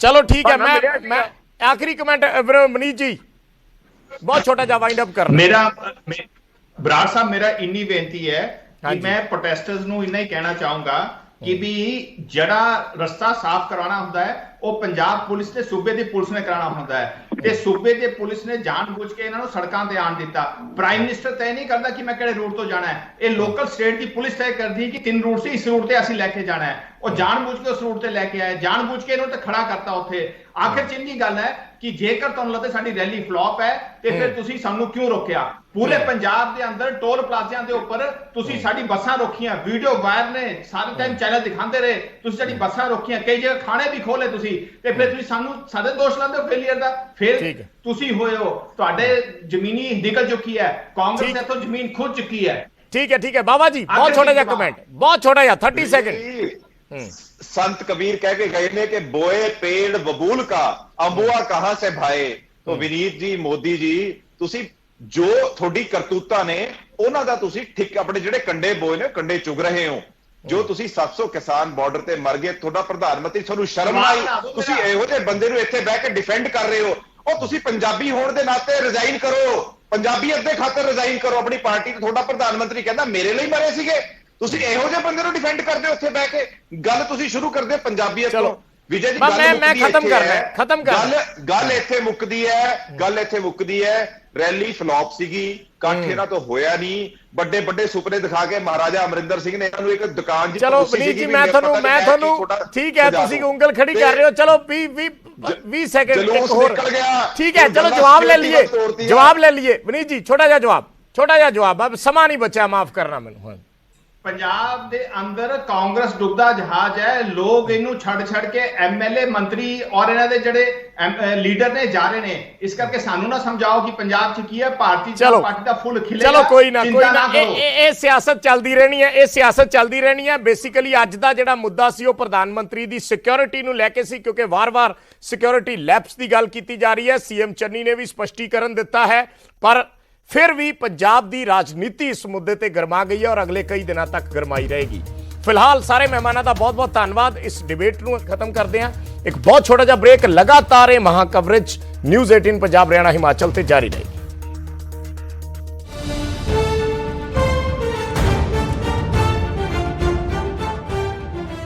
ਚਲੋ ਠੀਕ ਹੈ, ਮੈਂ ਆਖਰੀ ਕਮੈਂਟ ਮਨੀਸ਼ ਜੀ, ਬਹੁਤ ਛੋਟਾ ਜਿਹਾ ਵਾਈਂਡ ਅਪ ਕਰਨਾ। ਬਰਾੜ ਸਾਹਿਬ, ਮੇਰਾ ਇੰਨੀ ਬੇਨਤੀ ਹੈ ਕਿ ਮੈਂ ਪ੍ਰੋਟੈਸਟਰਸ ਨੂੰ ਇੰਨਾ ਹੀ ਕਹਿਣਾ ਚਾਹੂੰਗਾ ਕਿ ਵੀ ਜਿਹੜਾ ਰਸਤਾ ਸਾਫ਼ ਕਰਵਾਉਣਾ ਹੁੰਦਾ ਹੈ ਉਹ ਪੰਜਾਬ ਪੁਲਿਸ ਤੇ ਸੂਬੇ ਦੀ ਪੁਲਿਸ ਨੇ ਕਰਾਉਣਾ ਹੁੰਦਾ ਹੈ, ਤੇ ਸੂਬੇ ਦੇ ਪੁਲਿਸ ਨੇ ਜਾਣਬੁੱਝ ਕੇ ਇਹਨਾਂ ਨੂੰ ਸੜਕਾਂ ਤੇ ਆਣ ਦਿੱਤਾ। ਪ੍ਰਾਈਮ ਮਿਨਿਸਟਰ ਤੈਅ ਨਹੀਂ ਕਰਦਾ ਕਿ ਮੈਂ ਕਿਹੜੇ ਰੂਟ ਤੋਂ ਜਾਣਾ ਹੈ, ਇਹ ਲੋਕਲ ਸਟੇਟ ਦੀ ਪੁਲਿਸ ਤੈਅ ਕਰਦੀ ਹੈ ਕਿ 3 ਰੂਟ ਸੀ, ਇਸ ਰੂਟ ਤੇ ਅਸੀਂ ਲੈ ਕੇ ਜਾਣਾ ਹੈ। ਉਹ ਜਾਣਬੁੱਝ ਕੇ ਉਸ ਰੂਟ ਤੇ ਲੈ ਕੇ ਆਏ, ਜਾਣਬੁੱਝ ਕੇ ਇਹਨੂੰ ਤੇ ਖੜਾ ਕਰਤਾ ਉੱਥੇ। ਆਖਿਰ ਚ ਇੰਨੀ ਗੱਲ ਹੈ ਕਿ ਜੇਕਰ ਤੁਹਾਨੂੰ ਲੱਗਦਾ ਸਾਡੀ ਰੈਲੀ ਫਲॉप ਹੈ ਤੇ ਫਿਰ ਤੁਸੀਂ ਸਾਨੂੰ ਕਿਉਂ ਰੋਕਿਆ? ਪੂਰੇ ਪੰਜਾਬ ਦੇ ਅੰਦਰ ਟੋਲ ਪਲਾਜ਼ਿਆਂ ਦੇ ਉੱਪਰ ਤੁਸੀਂ ਸਾਡੀ ਬੱਸਾਂ ਰੋਕੀਆਂ, ਵੀਡੀਓ ਵਾਇਰ ਨੇ, ਸਾਰੇ ਟਾਈਮ ਚੈਨਲ ਦਿਖਾਉਂਦੇ ਰਹੇ, ਤੁਸੀਂ ਸਾਡੀ ਬੱਸਾਂ ਰੋਕੀਆਂ, ਕਈ ਜਗ੍ਹਾ ਖਾਣੇ ਵੀ ਖੋਲੇ ਤੁਸੀਂ, ਤੇ ਫਿਰ ਤੁਸੀਂ ਸਾਨੂੰ ਸਾਡੇ ਦੋਸ਼ ਲਾਉਂਦੇ ਹੋ ਫੇਲੀਅਰ ਦਾ। ਫਿਰ ਤੁਸੀਂ ਹੋਏ ਹੋ, ਤੁਹਾਡੇ ਜ਼ਮੀਨੀ ਨਿਕਲ ਚੁੱਕੀ ਹੈ, ਕਾਂਗਰਸ ਇੱਥੋਂ ਜ਼ਮੀਨ ਖੁਦ ਚੁੱਕੀ ਹੈ। ਠੀਕ ਹੈ ਬਾਬਾ ਜੀ, ਬਹੁਤ ਛੋਟਾ ਜਿਹਾ ਕਮੈਂਟ, ਬਹੁਤ ਛੋਟਾ ਜਿਹਾ 30 ਸੈਕਿੰਡ। संत कबीर कह के गए ने कि बोए पेड़ बबूल का अंबुआ कहां से भाए। तो विनीत जी, मोदी जी, ਤੁਸੀਂ ਜੋ ਤੁਹਾਡੀ ਕਰਤੂਤਾਂ ਨੇ ਉਹਨਾਂ ਦਾ ਤੁਸੀਂ ਠੀਕ ਆਪਣੇ ਜਿਹੜੇ ਕੰਡੇ ਬੋਏ ਨੇ ਕੰਡੇ ਚੁਗ ਰਹੇ ਹੋ। ਜੋ ਤੁਸੀਂ 700 ਕਿਸਾਨ ਬਾਰਡਰ ਤੇ ਮਰ ਗਏ, ਤੁਹਾਡਾ ਪ੍ਰਧਾਨ ਮੰਤਰੀ, ਤੁਹਾਨੂੰ ਸ਼ਰਮ ਆਈ? ਤੁਸੀਂ ਇਹੋ ਜਿਹੇ ਬੰਦੇ ਨੂੰ ਇੱਥੇ ਬਹਿ ਕੇ ਡਿਫੈਂਡ ਕਰ ਰਹੇ ਹੋ। ਉਹ ਤੁਸੀਂ ਪੰਜਾਬੀ ਹੋਣ ਦੇ ਨਾਤੇ ਰਿਜ਼ਾਈਨ ਕਰੋ, ਪੰਜਾਬੀਅਤ ਦੇ ਖਾਤਰ ਰਿਜ਼ਾਈਨ ਕਰੋ ਆਪਣੀ ਪਾਰਟੀ ਤੋਂ। ਤੁਹਾਡਾ ਪ੍ਰਧਾਨ ਮੰਤਰੀ ਕਹਿੰਦਾ ਮੇਰੇ ਲਈ ਮਰੇ ਸੀਗੇ, ਤੁਸੀਂ ਇਹੋ ਜਿਹੇ ਬੰਦੇ ਨੂੰ ਡਿਫੈਂਡ ਕਰਦੇ ਹੋ ਉੱਥੇ ਬਹਿ ਕੇ। ਗੱਲ ਤੁਸੀਂ ਸ਼ੁਰੂ ਕਰਦੇ ਪੰਜਾਬੀਅਤ ਤੋਂ। ਵਿਜੇ ਜੀ, ਮੈਂ ਖਤਮ ਗੱਲ ਇੱਥੇ ਮੁੱਕਦੀ ਹੈ। ਰੈਲੀ ਫਲॉप ਸੀਗੀ, ਇਕੱਠ ਇਹਨਾਂ ਤੋਂ ਹੋਇਆ ਨਹੀਂ। ਵੱਡੇ ਸੁਪਨੇ ਦਿਖਾ ਕੇ ਮਹਾਰਾਜਾ ਅਮਰਿੰਦਰ ਸਿੰਘ ਨੇ ਇਹਨਾਂ ਨੂੰ ਇੱਕ ਦੁਕਾਨ ਚਲੋ ਵਿਨੀਤ ਜੀ, ਮੈਂ ਤੁਹਾਨੂੰ ਠੀਕ ਹੈ, ਤੁਸੀਂ ਉਂਗਲ ਖੜੀ ਕਰ ਰਹੇ ਹੋ। ਚਲੋ 20 ਸੈਕਿੰਡ ਇੱਕ ਹੋਰ, ਠੀਕ ਹੈ, ਚਲੋ ਜਵਾਬ ਲੈ ਲਈਏ ਵਿਨੀਤ ਜੀ, ਛੋਟਾ ਜਿਹਾ ਜਵਾਬ, ਸਮਾਂ ਨਹੀਂ ਬਚਿਆ, ਮਾਫ ਕਰਨਾ ਮੈਨੂੰ। ਪੰਜਾਬ ਦੇ ਅੰਦਰ ਕਾਂਗਰਸ ਡੁੱਬਦਾ ਜਹਾਜ਼ ਹੈ, ਲੋਕ ਇਹਨੂੰ ਛੱਡ ਕੇ ਐਮਐਲਏ ਮੰਤਰੀ ਔਰ ਇਹਨਾਂ ਦੇ ਜਿਹੜੇ ਲੀਡਰ ਨੇ ਜਾ ਰਹੇ ਨੇ। ਇਸ ਕਰਕੇ ਸਾਨੂੰ ਨਾ ਸਮਝਾਓ ਕਿ ਪੰਜਾਬ 'ਚ ਕੀ ਹੈ, ਭਾਰਤੀ ਜਨਤਾ ਪਾਰਟੀ ਦਾ ਫੁੱਲ ਖਿਲੇਗਾ। ਚਲੋ ਕੋਈ ਨਾ, ਇਹ ਸਿਆਸਤ ਚੱਲਦੀ ਰਹਿਣੀ ਹੈ, ਬੇਸਿਕਲੀ ਅੱਜ ਦਾ ਜਿਹੜਾ ਮੁੱਦਾ ਸੀ ਉਹ ਪ੍ਰਧਾਨ ਮੰਤਰੀ ਦੀ ਸਿਕਿਉਰਿਟੀ ਨੂੰ ਲੈ ਕੇ ਸੀ, ਕਿਉਂਕਿ ਵਾਰ-ਵਾਰ ਸਿਕਿਉਰਿਟੀ ਲੈਪਸ ਦੀ ਗੱਲ ਕੀਤੀ ਜਾ ਰਹੀ ਹੈ। ਸੀਐਮ ਚੰਨੀ ਨੇ ਵੀ ਸਪਸ਼ਟੀਕਰਨ ਦਿੱਤਾ ਹੈ, ਪਰ ਫਿਰ ਵੀ ਪੰਜਾਬ ਦੀ ਰਾਜਨੀਤੀ ਇਸ ਮੁੱਦੇ ਤੇ ਗਰਮਾ ਗਈ ਹੈ ਔਰ ਅਗਲੇ ਕਈ ਦਿਨਾਂ ਤੱਕ ਗਰਮਾਈ ਰਹੇਗੀ। ਫਿਲਹਾਲ ਸਾਰੇ ਮਹਿਮਾਨਾਂ ਦਾ ਬਹੁਤ-ਬਹੁਤ ਧੰਨਵਾਦ। ਇਸ ਡਿਬੇਟ ਨੂੰ ਖਤਮ ਕਰਦੇ ਹਾਂ, ਇੱਕ ਬਹੁਤ ਛੋਟਾ ਜਿਹਾ ਬ੍ਰੇਕ। ਲਗਾਤਾਰ ਇਹ ਮਹਾ ਕਵਰੇਜ ਨਿਊਜ਼ 18 ਪੰਜਾਬ, ਹਰਿਆਣਾ, ਹਿਮਾਚਲ ਤੇ ਜਾਰੀ ਰਹੇਗੀ।